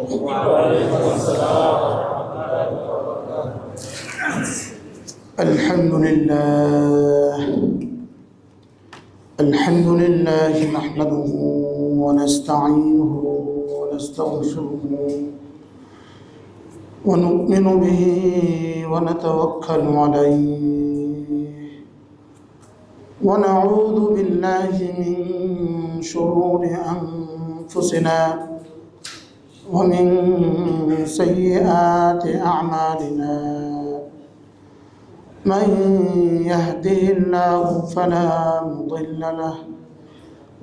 وبركاته. الحمد لله نحمده ونستعينه ونستغفره ونؤمن به ونتوكل عليه ونعوذ بالله من شرور أنفسنا ومن سيئات أعمالنا. من يهده الله فلا مضل له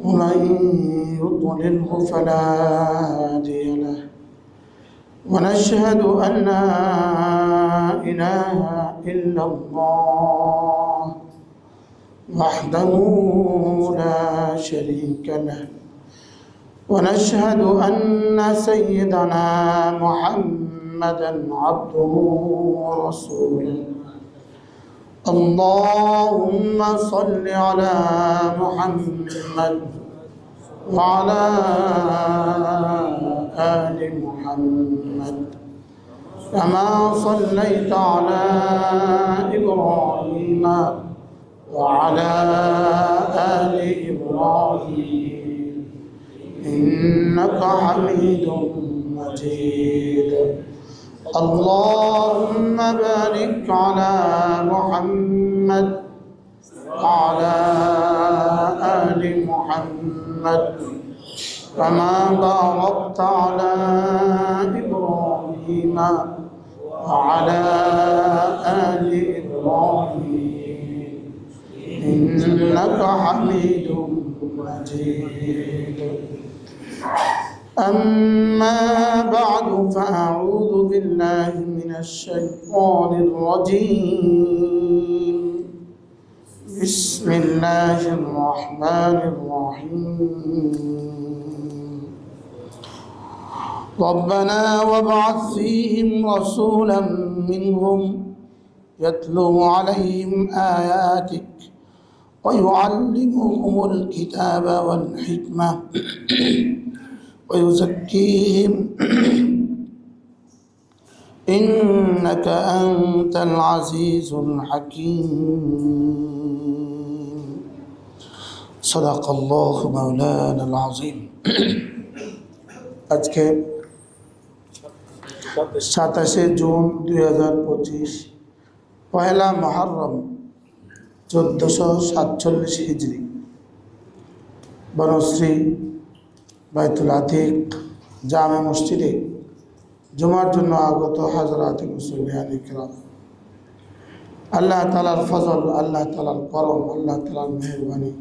ومن يضلله فلا هادي له. ونشهد أن لا إله إلا الله وحده لا شريك له. ونشهد أن سيدنا محمدا عبده ورسوله. اللهم صل على محمد وعلى آل محمد كما صليت على إبراهيم وعلى آل إبراهيم إنك حميد مجيد. اللهم بارك على محمد وعلى آل محمد كما باركت على إبراهيم وعلى آل إبراهيم إنك حميد مجيد. أما بعد فأعوذ بالله من الشيطان الرجيم. بسم الله الرحمن الرحيم. ربنا وابعث فيهم رسولا منهم يتلو عليهم آياتك ويعلمهم الكتاب والحكمة ويزكيهم إنك أنت العزيز الحكيم. صدق الله مولانا العظيم. আজকে 27শে জুন 2025 পহেলা মুহররম 1447 হিজরি বনশ্রী বাইতুল আতিক জামে মসজিদে জুমার জন্য আগত হযরত মুসল্লিয়ান ইকরাম, আল্লাহ তাআলার ফজল, আল্লাহ তাআলার করম, আল্লাহ তাআলার মেহেরবানি,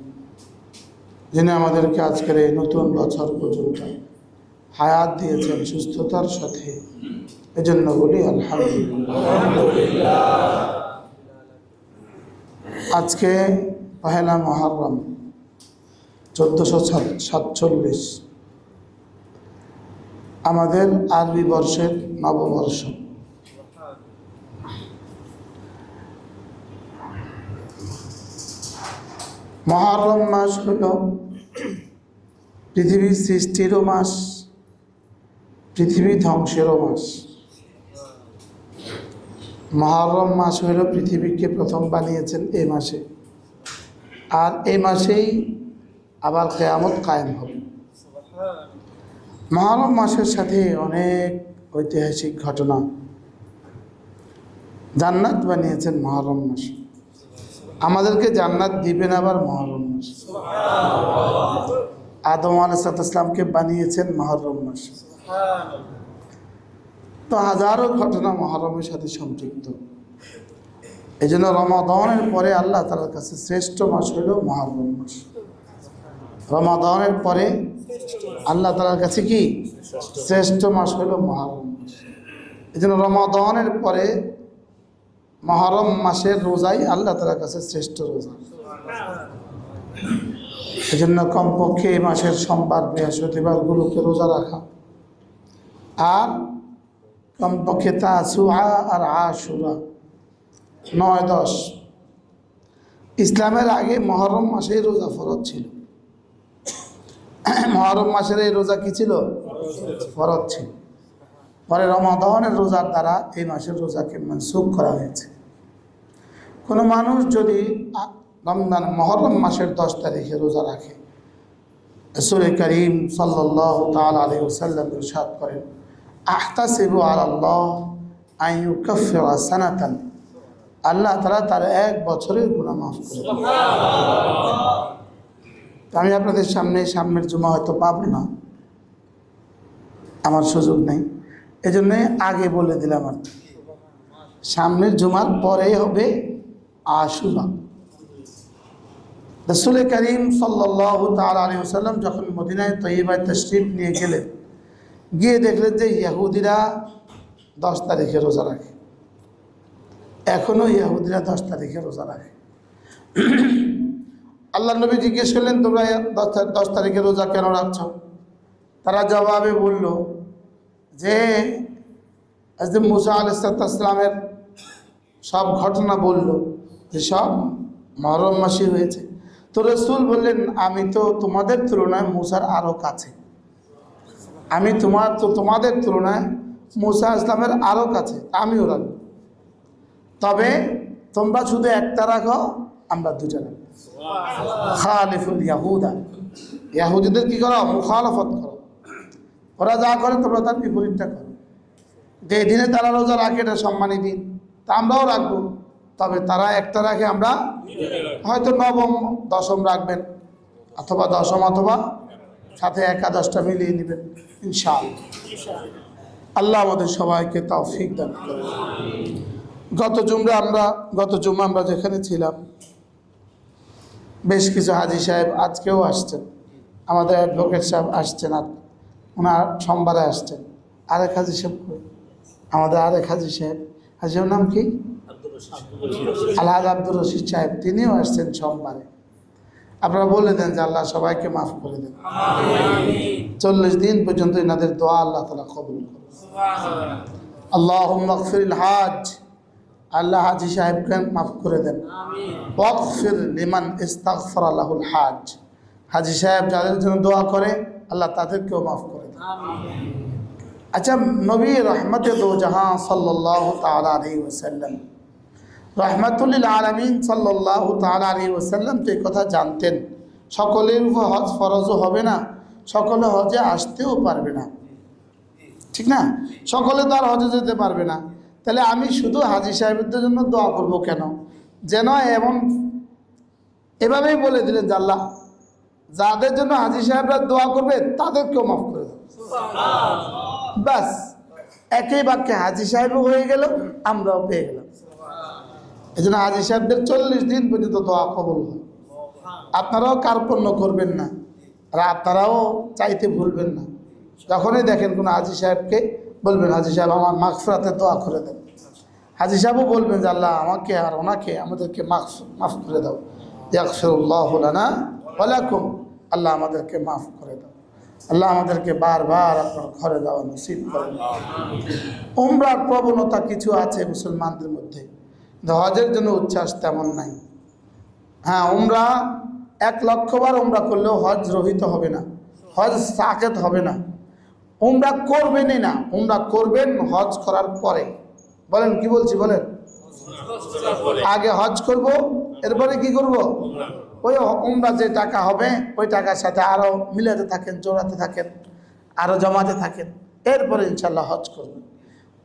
যিনি আমাদেরকে আজকের এই নতুন বছর পর্যন্ত হায়াত দিয়েছেন সুস্থতার সাথে, এজন্য বলি আলহামদুলিল্লাহ। আজকে পহেলা মুহররম 1447 আমাদের আরবি বর্ষের নববর্ষ। মুহররম মাস হল পৃথিবীর সৃষ্টিরও মাস, পৃথিবী ধ্বংসেরও মাস। মুহররম মাস হল পৃথিবীকে প্রথম বানিয়েছেন এই মাসে, আর এই মাসেই আবার কিয়ামত কায়েম হবে। মুহররম মাসের সাথে অনেক ঐতিহাসিক ঘটনা। জান্নাত বানিয়েছেন মুহররম মাসে, আমাদেরকে জান্নাত দিবেন আবার মুহররম মাসে। আদম আলাইহিস সালামকে বানিয়েছেন মুহররম মাসে। তো হাজারো ঘটনা মুহররমের সাথে সম্পৃক্ত। এই জন্য রমাদানের পরে আল্লাহ তাআলার কাছে শ্রেষ্ঠ মাস হলো মুহররম মাস। রমাদানের পরে আল্লাহ তাআলার কাছে কি শ্রেষ্ঠ মাস হলো মুহররম মাস। এই জন্য রমাদানের পরে মুহররম মাসের রোজাই আল্লাহ তাআলার কাছে শ্রেষ্ঠ রোজা। এই জন্য কমপক্ষে এই মাসের সোমবার, বৃহস্পতিবারগুলোকে রোজা রাখা, আর কমপক্ষে তাসুআ আর আশুরা 9-10। ইসলামের আগে মুহররম মাসেই রোজা ফরজ ছিল। মুহররম মাসের এই রোজা কি ছিল? ফরজ ছিল। পরে রমাদানের রোজার দ্বারা এই মাসের রোজাকে মনসুখ করা হয়েছে। কোনো মানুষ যদি রমজান মুহররম মাসের 10 তারিখে রোজা রাখে, রাসূল করিম সাল্লাল্লাহু তাআলা আলাইহি ওয়াসাল্লাম ইরশাদ করেন, আহতাসিবু আলাল্লাহ আন ইউকাফিরা সানাতান, আল্লাহ তাআলা তার 1 বছরের গুনাহ মাফ করে দেন। আমি আপনাদের সামনের জুমা হয়তো পাবো না, আমার সুযোগ নেই, এজন্য আগে বলে দিলাম। আর সামনের জুমার পরেই হবে আশুরা। রাসূল করিম সাল্লাল্লাহু তাআলা আলাইহি ওয়াসাল্লাম যখন মদিনায় তয়্যিবায় তাশরীফ নিয়ে গেলেন, গিয়ে দেখলেন যে ইহুদিরা 10 তারিখে রোজা রাখে। এখনো ইহুদিরা 10 তারিখে রোজা রাখে। আল্লাহ নবী জিজ্ঞেস করলেন, তোমরা 10 তারিখে রোজা কেন রাখছো? তারা জবাবে বলল যে হযরত মুসা আলাইহিস সালামের সব ঘটনা বলল যে সব মুহররম মাসে হয়েছে। তো রাসূল বললেন, আমি তো তোমাদের তুলনায় মুসার আরও কাছে, আমি তোমাদের তুলনায় মুসা ইসলামের আরও কাছে, আমিও রাখবো। তবে তোমরা শুধু একটা রাখো, আমরা দুটা রাখবো। খালিফুল ইয়াহুদা, ইয়াহুদীদের কি করো? মুখালফত করো। ওরা যা করে তোমরা তার বিপরীতটা করো। যে দিনে তারা রোজা রাখে এটা সম্মানী দিন, তা আমরাও রাখবো। তবে তারা একটা রাখে, আমরা হয়তো নবম দশম রাখবেন, অথবা দশম অথবা সাথে একাদশটা মিলিয়ে নেবেন ইনশাআল্লাহ। আল্লাহ আমাদের সবাইকে তৌফিক দান করুন। গত জুমা আমরা যেখানে ছিলাম, বেশ কিছু হাজী সাহেব আজকেও আসছেন, আমাদের অ্যাডভোকেট সাহেব আসছেন, আর ওনার সোমবারে আসছেন। আরেক হাজী সাহেব, আমাদের আরেক হাজী সাহেব, হাজী সাহেবের নাম কি? আলহাজ আব্দুর রশিদ সাহেব, তিনিও আসছেন সোমবারে। আপনারা বলে দেন যে আল্লাহ সবাইকে মাফ করে দেন। 40 দিন পর্যন্ত এনাদের দোয়া আল্লাহ তাআলা কবুল করুন। আল্লাহুম্মা গফিরিল হাজ, আল্লাহ হাজী সাহেবকে মাফ করে দেন। ওয়াগফির লিমান ইস্তাগফারা লাহুল হাজ, হাজী সাহেব যাদের জন্য দোয়া করে আল্লাহ তাদেরকেও মাফ করে দেন। আচ্ছা, নবী রহমতে দো জাহান সাল্লাল্লাহু তাআলা আলাইহি ওয়াসাল্লাম, রহমাতুল্লিল আলামিন সাল্লাল্লাহু তাআলা আলাইহি ওয়াসাল্লাম তো এই কথা জানতেন সকলের উপর হজ ফরজও হবে না, সকলে হজে আসতেও পারবে না, ঠিক না? সকলে তো আর হজে যেতে পারবে না। তাহলে আমি শুধু হাজী সাহেবদের জন্য দোয়া করব কেন? যেন এভাবেই বলে দিলেন যে আল্লাহ যাদের জন্য হাজী সাহেবরা দোয়া করবে তাদেরকেও মাফ করে দেব। ব্যাস, একই বাক্যে হাজী সাহেবও হয়ে গেল, আমরাও পেয়ে গেলাম। এই জন্য হাজী সাহেবদের 40 দিন পর্যন্ত দোয়া কবুল হয়। আপনারাও কার্পণ্য করবেন না, আর আপনারাও চাইতে ভুলবেন না। যখনই দেখেন কোনো হাজী সাহেবকে বলবেন, হাজী সাহেব আমার মাগফিরাতের দোয়া করে দেন। হাজী সাহেবও বলবেন যে আল্লাহ আমাকে আর ওনাকে আমাদেরকে মাফ করে দাও। ইয়াগফিরুল্লাহু লানা ওয়া লাকুম, আল্লাহ আমাদেরকে মাফ করে দাও। আল্লাহ আমাদেরকে বারবার আপনার ঘরে যাওয়া নসিব করেন। উমরার প্রবণতা কিছু আছে মুসলমানদের মধ্যে, হজের জন্য উচ্ছ্বাস তেমন নাই। হ্যাঁ, উমরা 1 লক্ষ বার উমরা করলেও হজ রহিত হবে না, হজ সাকেত হবে না। উমরা করবেনই না, উমরা করবেন হজ করার পরে। বলেন কি বলছি? বলেন, আগে হজ করব, এরপরে কি করব? ওই উমরা যে টাকা হবে ওই টাকার সাথে আরো মিলাতে থাকেন, জোড়াতে থাকেন, আরো জমাতে থাকেন, এরপরে ইনশাল্লাহ হজ করবেন।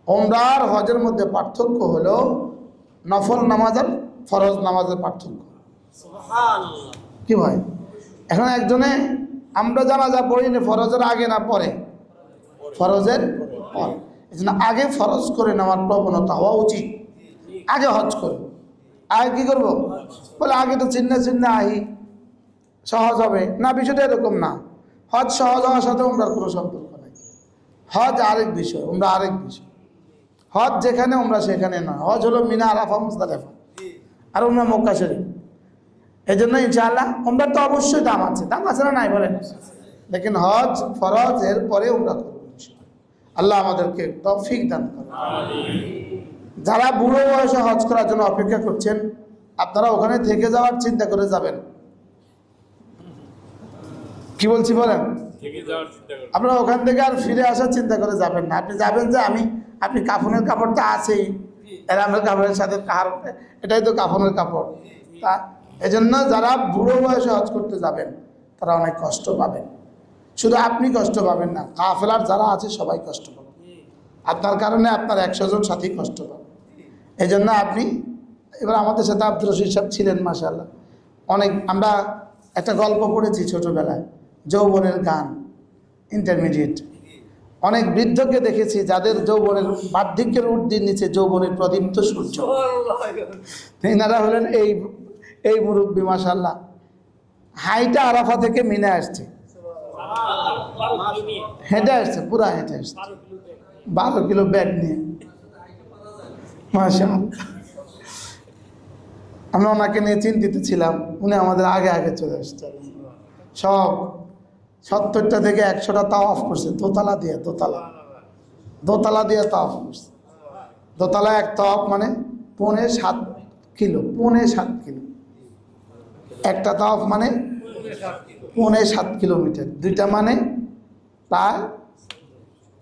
উমরার হজের মধ্যে পার্থক্য হলো নফল নামাজ আর ফরজ নামাজের পার্থক্য। কি ভাই, এখন একজনে আমরা জানাজা পড়ি না ফরজের আগে না পরে? ফরজের পরে। এই জন্য আগে ফরজ করে নেওয়ার প্রবণতা হওয়া উচিত। আগে হজ করব, আগে কি করবো? বলে আগে তো চিহ্নে আহি সহজ হবে না, বিষয়টা এরকম না। হজ সহজ হওয়ার সাথে উমরার কোনো সম্পর্ক নেই। হজ আরেক বিষয়, উমরা আরেক বিষয়। হজ যেখানে উমরা সেখানে নয়। হজ হলো মিনা, আরাফা, মুজদালিফা, আর উমরা মক্কা শরীফ। এই জন্য ইনশাআল্লাহ উমরার তো অবশ্যই দাম আছে না নাই বলেন? লেকিন হজ ফরজ, এর পরে উমরা করব। আল্লাহ আমাদেরকে তৌফিক দান করুন। যারা বুড়ো বয়সে হজ করার জন্য অপেক্ষা করছেন, আপনারা ওখানে থেকে যাওয়ার চিন্তা করে যাবেন। কি বলছি বলেন? আপনারা ওখান থেকে আর ফিরে আসার চিন্তা করে যাবেন না। আপনি যাবেন যে আপনি কাফনের কাপড়টা আছেই, এরামের কাপড়ের সাথে এটাই তো কাফনের কাপড়। তা এজন্য যারা বুড়ো বয়সে হজ করতে যাবেন তারা অনেক কষ্ট পাবেন। শুধু আপনি কষ্ট পাবেন না, কাফেলার যারা আছে সবাই কষ্ট পাবেন। আপনার কারণে আপনার 100 জন সাথী কষ্ট পাবে। এই জন্য আপনি এবার আমাদের সাথে আব্দুর রশিদ সাহেব ছিলেন, মাশাআল্লাহ। অনেক আমরা একটা গল্প পড়েছি ছোটবেলায়, যৌবনের গান, ইন্টারমিডিয়েট। অনেক বৃদ্ধকে দেখেছি যাদের যৌবনের বার্ধক্যের ঊর্ধ্বের নিচে যৌবনের প্রদীপ্ত সূর্য। এনারা হলেন এই মুরব্বী, মাশাআল্লাহ। হাইটা আরাফা থেকে মিনে আসছে, হেঁটে আসছে, পুরা হেঁটে আসছে, 12 কিলো ব্যাগ নিয়ে, মাশাআল্লাহ। আমরা ওনাকে নিয়ে চিন্তিত ছিলাম, উনি আমাদের আগে আগে চলে আসছেন। সব 70টা থেকে 100টা তাওয়াফ করছে, দোতলা দিয়ে তাওয়াফ করছে। দোতলা এক তাওয়াফ মানে 7.5 কিলো, 7.5 কিলো একটা তাওয়াফ মানে 7.5 কিলোমিটার, দুইটা মানে প্রায়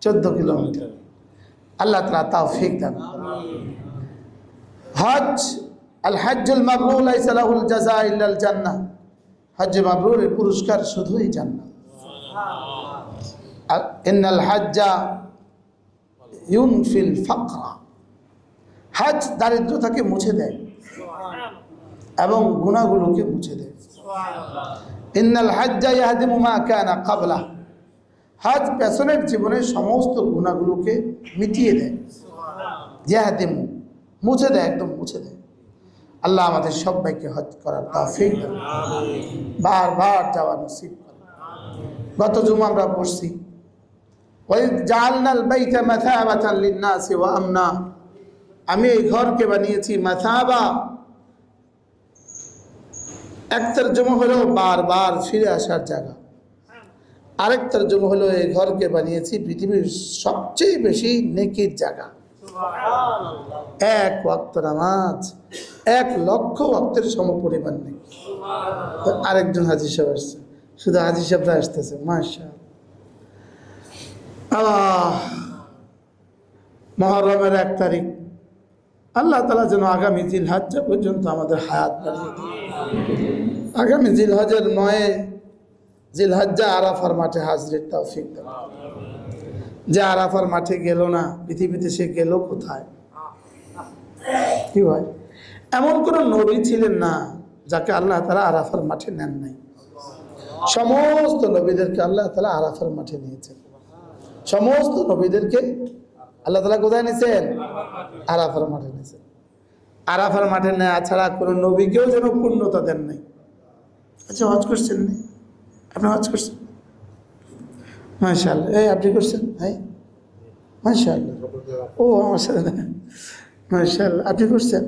14 কিলোমিটার। আল্লাহ তাআলা তৌফিক দান। হজ, আল হজ্জুল মাবরুর লাইসা লাহুল জাযা ইল্লাল জান্নাহ। হজ মাবরুরের পুরস্কার শুধুই জান্নাত। ইন্নাল হজ্জা ইউনফিল ফাকরা। হজ দারিদ্রতাকে মুছে দেয় এবং গুনাহগুলোকে মুছে দেয়। ইন্নাল হজ্জা ইয়াহদিমু মা কানা ক্বাবলা। হজ পেছনের জীবনের সমস্ত গুনাহগুলোকে মিটিয়ে দেয়। ইয়াহদিমু, মুছে দেয়, একদম মুছে দেয়। আল্লাহ আমাদের সবাইকে হজ করার তৌফিক দান, বারবার যাওয়ার নসিব করেন। গত জুমা আমরা পড়ছি, ওয়াইদ জাআলনাল বাইতা মাসাবাতান লিন-নাসি ওয়া আমনা। আমি এই ঘরকে বানিয়েছি মাসাবা। এক তরজমা হলো বারবার ফিরে আসার জায়গা, আরেক তরজমা হলো এই ঘরকে বানিয়েছি পৃথিবীর সবচেয়ে বেশি নেকির জায়গা। 1 ওয়াক্ত নামাজ 1 লক্ষ ওয়াক্তের সমপরিমাণ নেই। আরেকজন হাজী সাহেব আসছে, শুধু হাজী সাহেবরা আসতেছে, মাশাআল্লাহ। মুহররমের 1 তারিখ, আল্লাহ তাআলা যেন আগামী জিলহজ্জা পর্যন্ত আমাদের হায়াত বাড়িয়ে দেন। আগামী জিলহজের 9 জিলহজ্জা আরাফার মাঠে হাজরির তৌফিক দেন। যে আরাফার মাঠে গেল না, পৃথিবীতে সে গেল কোথায়? কি ভাই, এমন কোন নবী ছিলেন না যাকে আল্লাহ তাআলা আরাফার মাঠে নেন নাই। সমস্ত নবীদেরকে আল্লাহ তাআলা আরাফার মাঠে নিয়েছেন। সমস্ত নবীদেরকে আল্লাহ তাআলা কোথায় নিয়েছেন? আরাফার মাঠে নিয়েছেন। আরাফার মাঠে নেওয়া ছাড়া কোন নবীকেও যেন পূর্ণতা দেন নাই। আচ্ছা, হজ করছেন না আপনি? হজ করছেন? মাশাআল্লাহ। এই আপনি করছেন? হ্যাঁ, মাশাআল্লাহ। ও আমার সাথে, মাশাআল্লাহ। আপনি করছেন?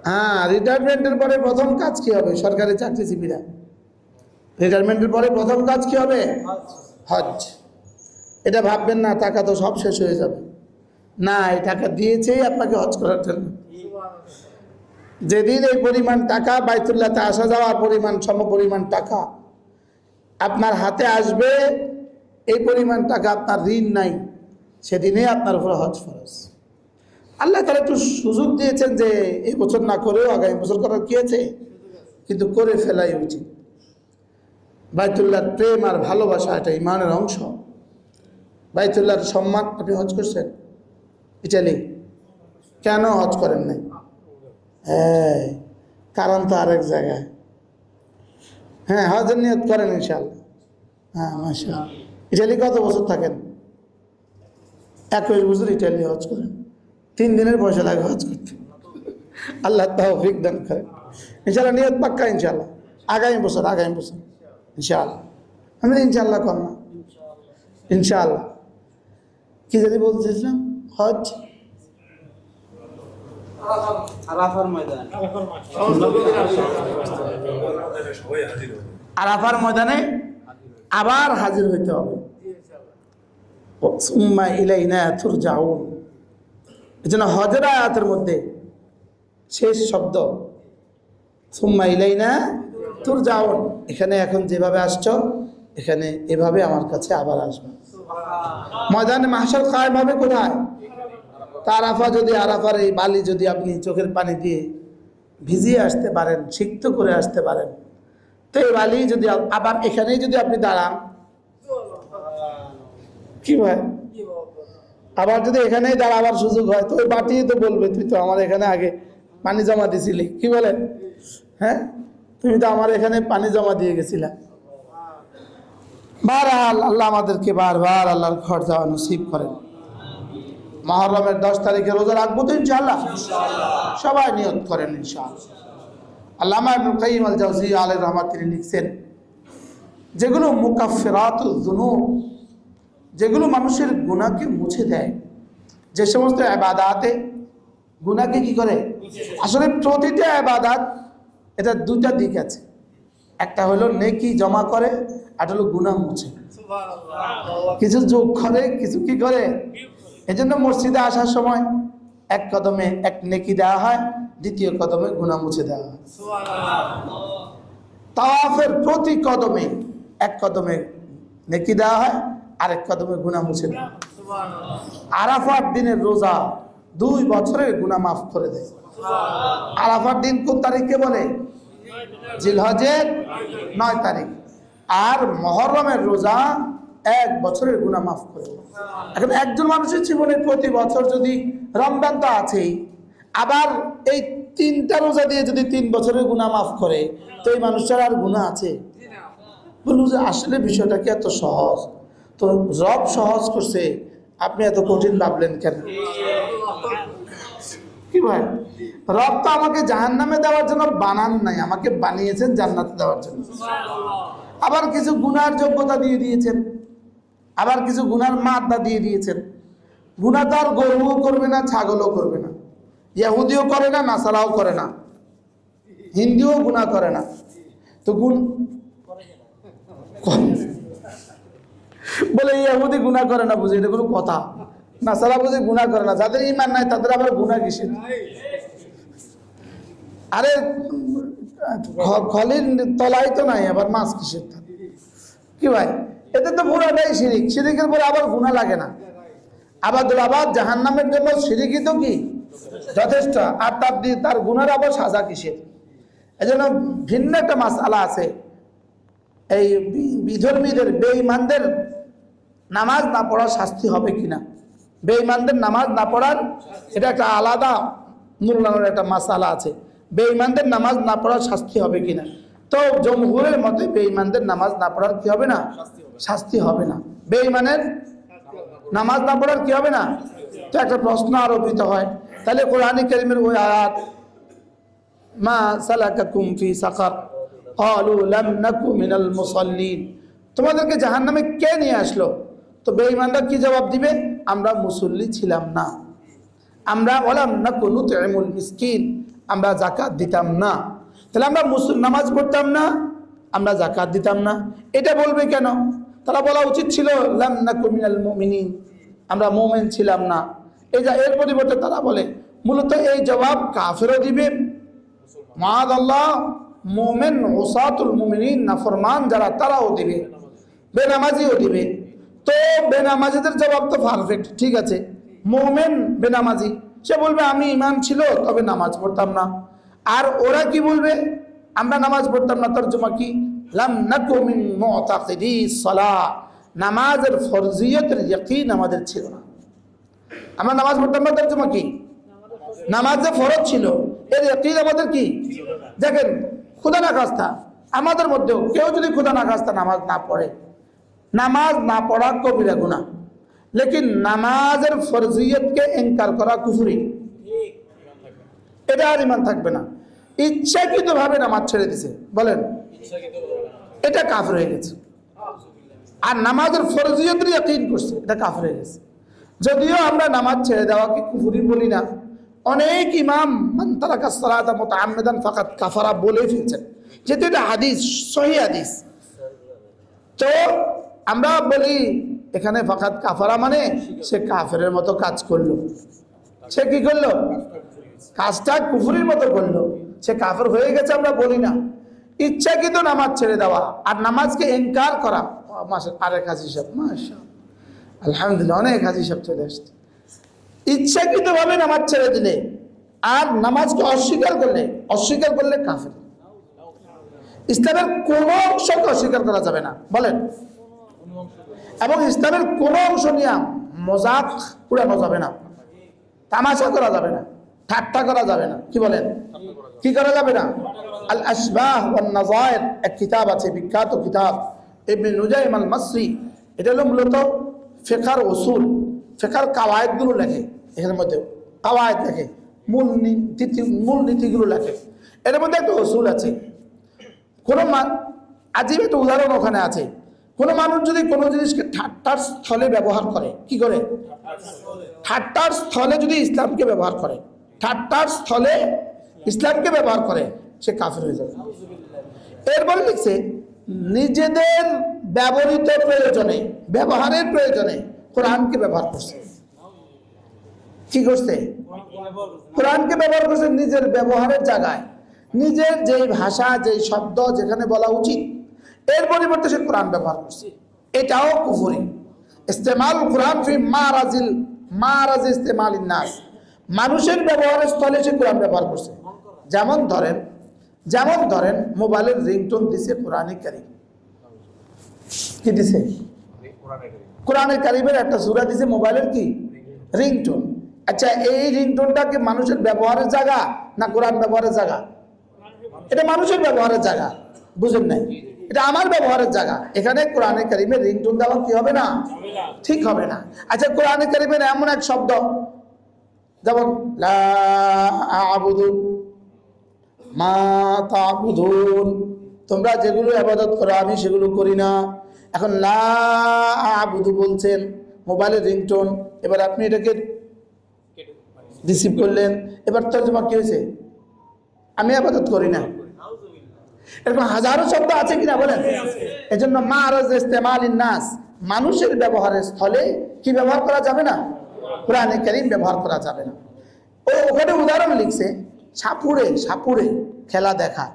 হ্যাঁ। রিটায়ারমেন্টের পরে প্রথম কাজ কি হবে? সরকারি চাকরিজীবীরা রিটায়ারমেন্টের পরে প্রথম কাজ কি হবে? হজ। এটা ভাববেন না টাকা তো সব শেষ হয়ে যাবে, না, এই টাকা দিয়েছেই আপনাকে হজ করার জন্য। যেদিন এই পরিমাণ টাকা বাইতুল্লাহতে আসা যাওয়ার পরিমাণ, সমপরিমাণ টাকা আপনার হাতে আসবে, এই পরিমাণ টাকা আপনার ঋণ নাই, সেদিনে আপনার উপর হজ ফরজ। আল্লাহ তাআলা একটু সুযোগ দিয়েছেন যে এই বছর না করেও আগামী বছর করার কি আছে, কিন্তু করে ফেলাই উচিত। বাইতুল্লাহর প্রেম আর ভালোবাসা এটা ইমানের অংশ। বাইতুল্লাহর সম্মান। আপনি হজ করছেন ইটালি, কেন হজ করেন নাই? হ্যাঁ, কারণ তো আরেক জায়গায়। হ্যাঁ, হজের নিয়ত করেন ইনশাআল্লাহ। হ্যাঁ, মাশাআল্লাহ। ইটালি কত বছর থাকেন? 21 বছর ইটালি হজ করেন। 3 দিনের পয়সা লাগে হজ করতে। আল্লাহ তৌফিক দান করেন। ইনশাআল্লাহ নিয়ত পাক্কা ইনশাআল্লাহ। আগামী বছর ইনশাআল্লাহ। আমি ইনশাআল্লাহ কর না, ইনশাআল্লাহ। কি যদি বলতেছিলাম? হজ আরাফার ময়দানে আবার হাজির হইতে হবে। সুম্মা ইলাইনা তুরজাউন। এজন্য হজের আয়াতের মধ্যে শেষ শব্দ সুম্মা ইলাইনা তুরজাউন। এখানে এখন যেভাবে আসছো এখানে এভাবে আমার কাছে আবার আসবে। ময়দানে মাহশার কায়েম হবে কোথায়? তা আরাফা, যদি আরাফার এই বালি যদি আপনি চোখের পানি দিয়ে ভিজিয়ে আসতে পারেন, সিক্ত করে আসতে পারেন, তো এই বালি যদি আবার এখানেই যদি আপনি দাঁড়ান, কি হয়? আবার যদি এখানেই দাঁড়াবার সুযোগ হয়, তো ওই বাটি তো বলবে, তুই তো আমার এখানে আগে পানি জমা দিছিলি, কি বলেন? হ্যাঁ, তুমি তো আমার এখানে পানি জমা দিয়ে গেছিলা। বারহাল আল্লাহ আমাদেরকে বারবার আল্লাহর ঘর যাওয়া নসিব করেন। মুহররমের 10 তারিখে রোজা রাখবো তো ইনশাআল্লাহ, সবাই নিয়ত করেন ইনশাআল্লাহ। আল্লামা ইবনুল কাইয়িম আল জাওজিয়্যা আলাইহির রাহমাত তিনি লিখছেন, যেগুলো মুকাফফিরাতুয যুনুব, যেগুলো মানুষের গুনাহকে মুছে দেয়, যে সমস্ত ইবাদাতে গুনাহকে কি করে, আসলে প্রতিটা ইবাদত এটা দুটা দিক আছে, একটা হলো নেকি জমা করে, আর হলো গুনাহ মুছে। কিছু যোগ করে, কিছু কি করে। এজন্য মসজিদে আসার সময় এক কদমে এক নেকি দেওয়া হয়, দ্বিতীয় কদমে গুনাহ মুছে দেওয়া হয়। তাওয়াফের প্রতি কদমে এক কদমে নেকি দেওয়া হয়, আরেক কদমে গুনাহ মুছে দেওয়া হয়। আরাফার দিনের রোজা 2 বছরের গুনাহ মাফ করে দেয়। আরাফার দিন কোন তারিখকে বলে? জিলহজের 9 তারিখ। আর মুহররমের রোজা 1 বছরের গুনাহ মাফ করে দেয়। এখন একজন মানুষের জীবনে প্রতি বছর যদি, রমজান তো আছেই, আবার এই 3টা রোজা দিয়ে যদি 3 বছরের গুনাহ মাফ করে, তো এই মানুষটার আর গুনাহ আছে? বলুন যে আসলে বিষয়টা কি এত সহজ? তো রব সহজ করছে, আপনি এত কঠিন ভাবলেন কেন? কি ভাই, রব তো আমাকে জাহান্নামে দেওয়ার জন্য বানান নাই, আমাকে বানিয়েছেন জান্নাতে দেওয়ার জন্য। আবার কিছু গুনার যোগ্যতা দিয়ে দিয়েছেন, আবার কিছু গুনার মাত্রা দিয়ে দিয়েছেন। গুনাহ তো আর গরুও করবে না, ছাগলও করবে না, ইহুদিও করে না, নাসারাও করে না, হিন্দুও গুনাহ করে না। তো বলে ইহুদি গুনাহ করে না, বুঝে এটা কোনো কথা? নাসারা বুঝে গুনাহ করে না, যাদের ঈমান নাই তাদের আবার গুনাহ কিসের? আরে খলির তলাই তো নাই, আবার মাছ কিসের? কি ভাই, এতে তো পুরাটাই শিরিক। শিরিকের পরে আবার গুনাহ লাগে না। আবার জাহান্নামের জন্য শিরিকই তো কি যথেষ্ট, আর তার গুনার আবার সাজা কিসের? এজন্য ভিন্ন একটা মাসআলা আছে। এই বিধর্মীদের, বেঈমানদের নামাজ না পড়ার শাস্তি হবে কিনা, বেঈমানদের নামাজ না পড়ার, এটা একটা আলাদা মূল্যায়নের একটা মাসআলা আছে। বেঈমানদের নামাজ না পড়ার শাস্তি হবে কিনা, তো জমহুরের মতে বেঈমানদের নামাজ না পড়ার কি হবে না, শাস্তি হবে না। বেঈমানের নামাজ না পড়ার কি হবে না? তো একটা প্রশ্ন আরোপিত হয়, তাহলে কোরআন কারীমের ওই আয়াত, মা সালাকাকুম ফি সাকার ক্বালু লাম নাকু মিনাল মুসাল্লিন, তোমাদেরকে জাহান্নামে কে নিয়ে আসলো? তো বেঈমানরা কি জবাব দিবে? আমরা মুসল্লি ছিলাম না, আমরা ওয়ালাম নাকু নুতইমুল মিসকিন, আমরা যাকাত দিতাম না। তাহলে আমরা নামাজ পড়তাম না, আমরা যাকাত দিতাম না, এটা বলবে কেন? তারা বলা উচিত ছিল লাম নাকু মিনাল মুমিনিন, আমরা মুমিন ছিলাম না। এর পরিবর্তে তারা বলে, মূলত এই জবাব কাফেরও দিবে, মাআযাল্লাহ মুমিন উসাতুল মুমিনিন, নাফরমান যারা তারাও দিবে, বেনামাজিও দিবে। তো বেনামাজিদের জবাব তো পারফেক্ট, ঠিক আছে। মুমিন বেনামাজি, সে বলবে আমি ঈমান ছিল তবে নামাজ পড়তাম না। আর ওরা কি বলবে? আমরা নামাজ পড়তাম না, তরজমা কি? লাম নাকু মিন মুতাকিদিস সালাহ, নামাজের ফরজিয়তের ইয়াকিন আমাদের ছিল না, আমরা নামাজ পড়তাম না। তরজমা কি? নামাজ যে ফরজ ছিল এর ইয়াকিন আমাদের কি? দেখেন, খোদা না খাস্তা আমাদের মধ্যেও কেউ যদি খোদা না খাস্তা নামাজ না পড়ে, নামাজ না পড়া কবিরা গুনাহ, লেকিন নামাজের ফরজিয়তকে ইনকার করা কুফরি, এটা আর ঈমান থাকবে না। ইচ্ছাকৃতভাবে নামাজ ছেড়ে দিছে, বলেন, এটা কাফের হয়ে গেছে। আর নামাজের ফরজিয়তের ইয়াকিন করছে, এটা কাফের হয়ে গেছে। যদিও আমরা নামাজ ছেড়ে দেওয়াকে কুফরি বলি না, অনেক ইমাম মান তারাকা সালাতা মুতাআম্মিদান ফাকাদ কাফারা বলে ফেলছেন, যেহেতু এটা হাদিস, সহিহ হাদিস। তো আমরা বলি এখানে ফাকাদ কাফারা মানে সে কাফেরের মতো কাজ করলো। সে কি করলো? কাজটা কুফরির মতো করলো, সে কাফের হয়ে গেছে আমরা বলি না। ইচ্ছাকৃত নামাজ ছেড়ে দেওয়া আর নামাজকে ইনকার করা মাসের আরেক হাজি সাহেব, মাশাআল্লাহ, আলহামদুলিল্লাহ, অনেক হাজি সাহেব চলে আসছে। ইচ্ছাকৃতভাবে নামাজ ছেড়ে দিলে আর নামাজকে অস্বীকার করলে কাফের। ইসলামের কোন অংশকে অস্বীকার করা যাবে না, বলেন। এবং ইসলামের কোন অংশ নিয়ে মজাক উড়ানো যাবে না, তামাশা করা যাবে না, ঠাট্টা করা যাবে না। কি বলেন? কি করা যাবে না? আল আশবাহ ওয়ান নাযায়ের এক কিতাব আছে, বিখ্যাত কিতাব, ইবনে নুজাইম আল মাসরি। এটা হলো মূলত ফিকহের উসুল, ফিকহের কাওয়ায়েদগুলো লেখে। এর মধ্যে কাওয়ায়েদ লেখে, মূল নীতিগুলো লেখে। এর মধ্যে একটা উসুল আছে। আজীব একটা উদাহরণ ওখানে আছে। কোনো মানুষ যদি কোনো জিনিসকে ঠাট্টার স্থলে ব্যবহার করে, কি করে? ঠাট্টার স্থলে যদি ইসলামকে ব্যবহার করে, ঠাট্টার স্থলে ইসলামকে ব্যবহার করে, সে কাফের হয়ে যাবে। এরপরে লিখছে, নিজেদের ব্যবহৃত প্রয়োজনে, ব্যবহারের প্রয়োজনে কোরআনকে ব্যবহার করছে। কি করছে? কোরআনকে ব্যবহার করছে নিজের ব্যবহারের জায়গায়, নিজের যেই ভাষা, যেই শব্দ যেখানে বলা উচিত, এর পরিবর্তে সে কোরআন ব্যবহার করছে। এটাও কুফরি। ইস্তেমাল কোরআন ফি মারাজ ইস্তেমাল নাস, মানুষের ব্যবহারের স্থলে সে কোরআন ব্যবহার করছে। যেমন ধরেন মোবাইলের রিংটোন দিছে কোরআনে কারীম। কি দিছে? কোরআনে কারীমের একটা সূরা দিছে মোবাইলের কি রিংটোন। আচ্ছা, এই রিংটোনটা কি মানুষের ব্যবহারের জায়গা না কোরআন ব্যবহারের জায়গা? এটা মানুষের ব্যবহারের জায়গা, বুঝেন নাই? এটা আমার ব্যবহারের জায়গা। এখানে কোরআনে কারীমের রিংটোন দেওয়া কি হবে না? ঠিক হবে না। আচ্ছা, কোরআনে কারীমের এমন এক শব্দ, যেমন লা আ'বুদু মা তা'বুদুন, তোমরা যেগুলো ইবাদত করো আমি সেগুলো করি না। এখন লা আ'বুদু বলছেন, মোবাইলের রিংটোন, এবার আপনি এটাকে রিসিভ করলেন, এবার তর্জমা কি হয়েছে? আমি ইবাদত করি না। এরকম হাজারো শব্দ আছে কিনা বলেন? এজন্য মারাজ ইস্তেমালিন নাস, মানুষের ব্যবহারের স্থলে কি ব্যবহার করা যাবে না? কোরআনে কারীম ব্যবহার করা যাবে না। ওখানে উদাহরণ লিখছে, সাপুড়ে খেলা দেখা।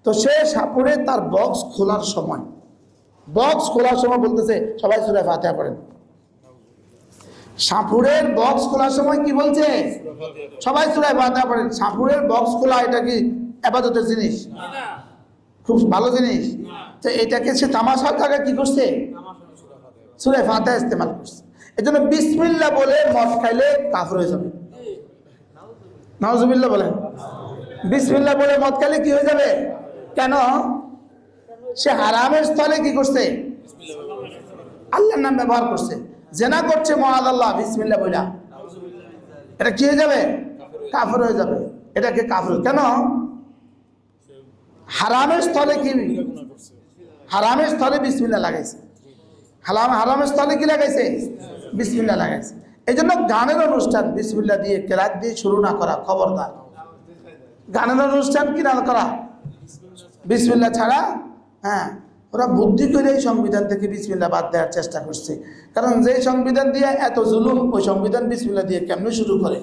তো সে সাপুড়ে তার বক্স খোলার সময় বলতেছে সবাই সূরা ফাতিহা পড়েন। সাপুড়ের বক্স খোলার সময় কি বলছে? সবাই সূরা ফাতিহা পড়েন। সাপুড়ের বক্স খোলা এটা কি ইবাদতের জিনিস? খুব ভালো জিনিস। তো এটাকে সে তামাশার জায়গায় কি করছে? সূরা ফাতিহা ইস্তেমাল করছে। এজন্য বিসমিল্লাহ বলে মদ খাইলে কাফের হয়ে যাবে। নাউজুবিল্লাহ বলেন। বিসমিল্লাহ বলে মদ খাইলে কি হয়ে যাবে? কেন? সে হারামের স্থলে কি করছে? আল্লাহর নাম ব্যবহার করছে। জেনা করছে মুআযাল্লাহ বিসমিল্লাহ বইলা, এটা কি হয়ে যাবে? কাফের হয়ে যাবে। এটাকে কাফের কেন? হারামের স্থলে কি? হারামের স্থলে বিসমিল্লাহ লাগাইছে। হারামের স্থলে কি লাগাইছে? বিসমিল্লাহ লাগাইছে। এই জন্য গানের অনুষ্ঠান বিসমিল্লাহ দিয়ে কেরাত দিয়ে শুরু না করা, খবরদার। গানের অনুষ্ঠান কি না করা বিসমিল্লাহ ছাড়া। হ্যাঁ, ওরা বুদ্ধি করে এই সংবিধান থেকে বিসমিল্লাহ বাদ দেওয়ার চেষ্টা করছে। কারণ যে সংবিধান দিয়ে এত জুলুম, ওই সংবিধান বিসমিল্লাহ দিয়ে কেমনে শুরু করে?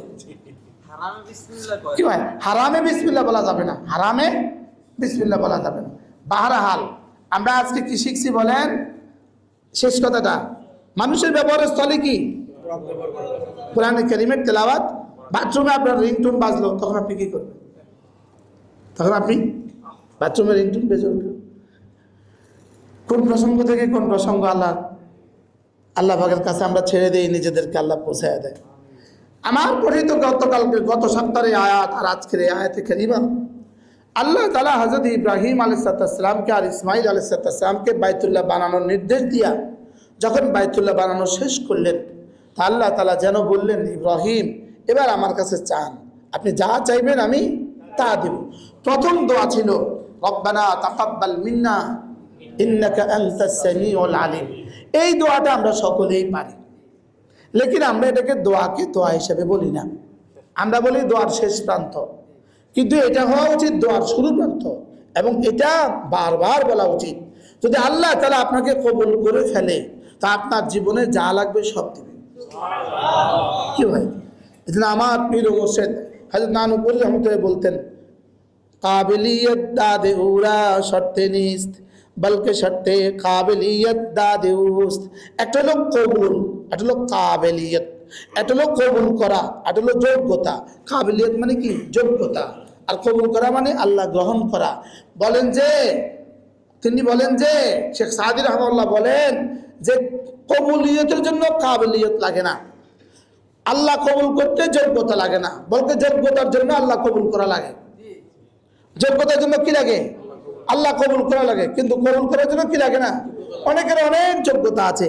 কি হয়? হারামে বিসমিল্লাহ বলা যাবে না, হারামে বিসমিল্লাহ বলা যাবে না। বাহরহাল আমরা আজকে কি শিখছি বলেন? শেষ কথাটা, মানুষের ব্যবহারের স্থলে কি? কোরআনে কারীমের তেলাওয়াত। বাথরুমে আপনার রিংটোন বাজলো, তখন আপনি কি করবেন? তখন আপনি বাথরুমে রিংটোন বেজে উঠল। কোন প্রসঙ্গ থেকে কোন প্রসঙ্গ আল্লাহ পাকের কাছে আমরা ছেড়ে দিই, নিজেদেরকে আল্লাহ পৌঁছায় দেয়। আমার পড়িত গত সপ্তাহের আয়াত আর আজকের এই আয়াতে কারিমা, আল্লাহ তাআলা হযরত ইব্রাহিম আলাইহিস সালামকে আর ইসমাঈল আলাইহিস সালামকে বাইতুল্লাহ বানানোর নির্দেশ দিয়া যখন বাইতুল্লাহ বানানো শেষ করলেন, তা আল্লাহ তাআলা যেন বললেন, ইব্রাহিম এবার আমার কাছে চান, আপনি যা চাইবেন আমি তা দেব। প্রথম দোয়া ছিল রব্বানা তাকাব্বাল মিন্না ইন্নাকা আনতাস সামিউল আলিম। এই দোয়াটা আমরা সকলেই পারি, লেকিন আমরা এটাকে দোয়া হিসেবে বলি না। আমরা বলি দোয়ার শেষ প্রান্ত, কিন্তু এটা হওয়া উচিত দোয়ার শুরু প্রান্ত, এবং এটা বারবার বলা উচিত। যদি আল্লাহ তাআলা আপনাকে কবুল করে ফেলে, তা আপনার জীবনে যা লাগবে সব দেবে। কি ভাই? এজন্য আমার পীর মুর্শিদ হযরত নানুপুরি রহমতুল্লাহ বলতেন, কাবিলিয়ত দাদে উরা শর্তে নিস্ত, বলকে শর্তে কাবিলিয়ত দাদুস্ত। একটা হলো কবুল, একটা হলো কাবিলিয়ত। একটা হলো কবুল করা, একটা হলো যোগ্যতা। কাবিলিয়ত মানে কি? যোগ্যতা। আর কবুল করা মানে আল্লাহ গ্রহণ করা। তিনি বলেন যে শেখ সাদি রহমাল্লাহ বলেন যে কবুলিয়তের জন্য কাবিলিয়ত লাগে না, আল্লাহ কবুল করতে যোগ্যতা লাগে না, বলতে যোগ্যতার জন্য আল্লাহ কবুল করা লাগে। যোগ্যতার জন্য কি লাগে? আল্লাহ কবুল করা লাগে। কিন্তু কবুল করার জন্য কি লাগে না? অনেকের অনেক যোগ্যতা আছে,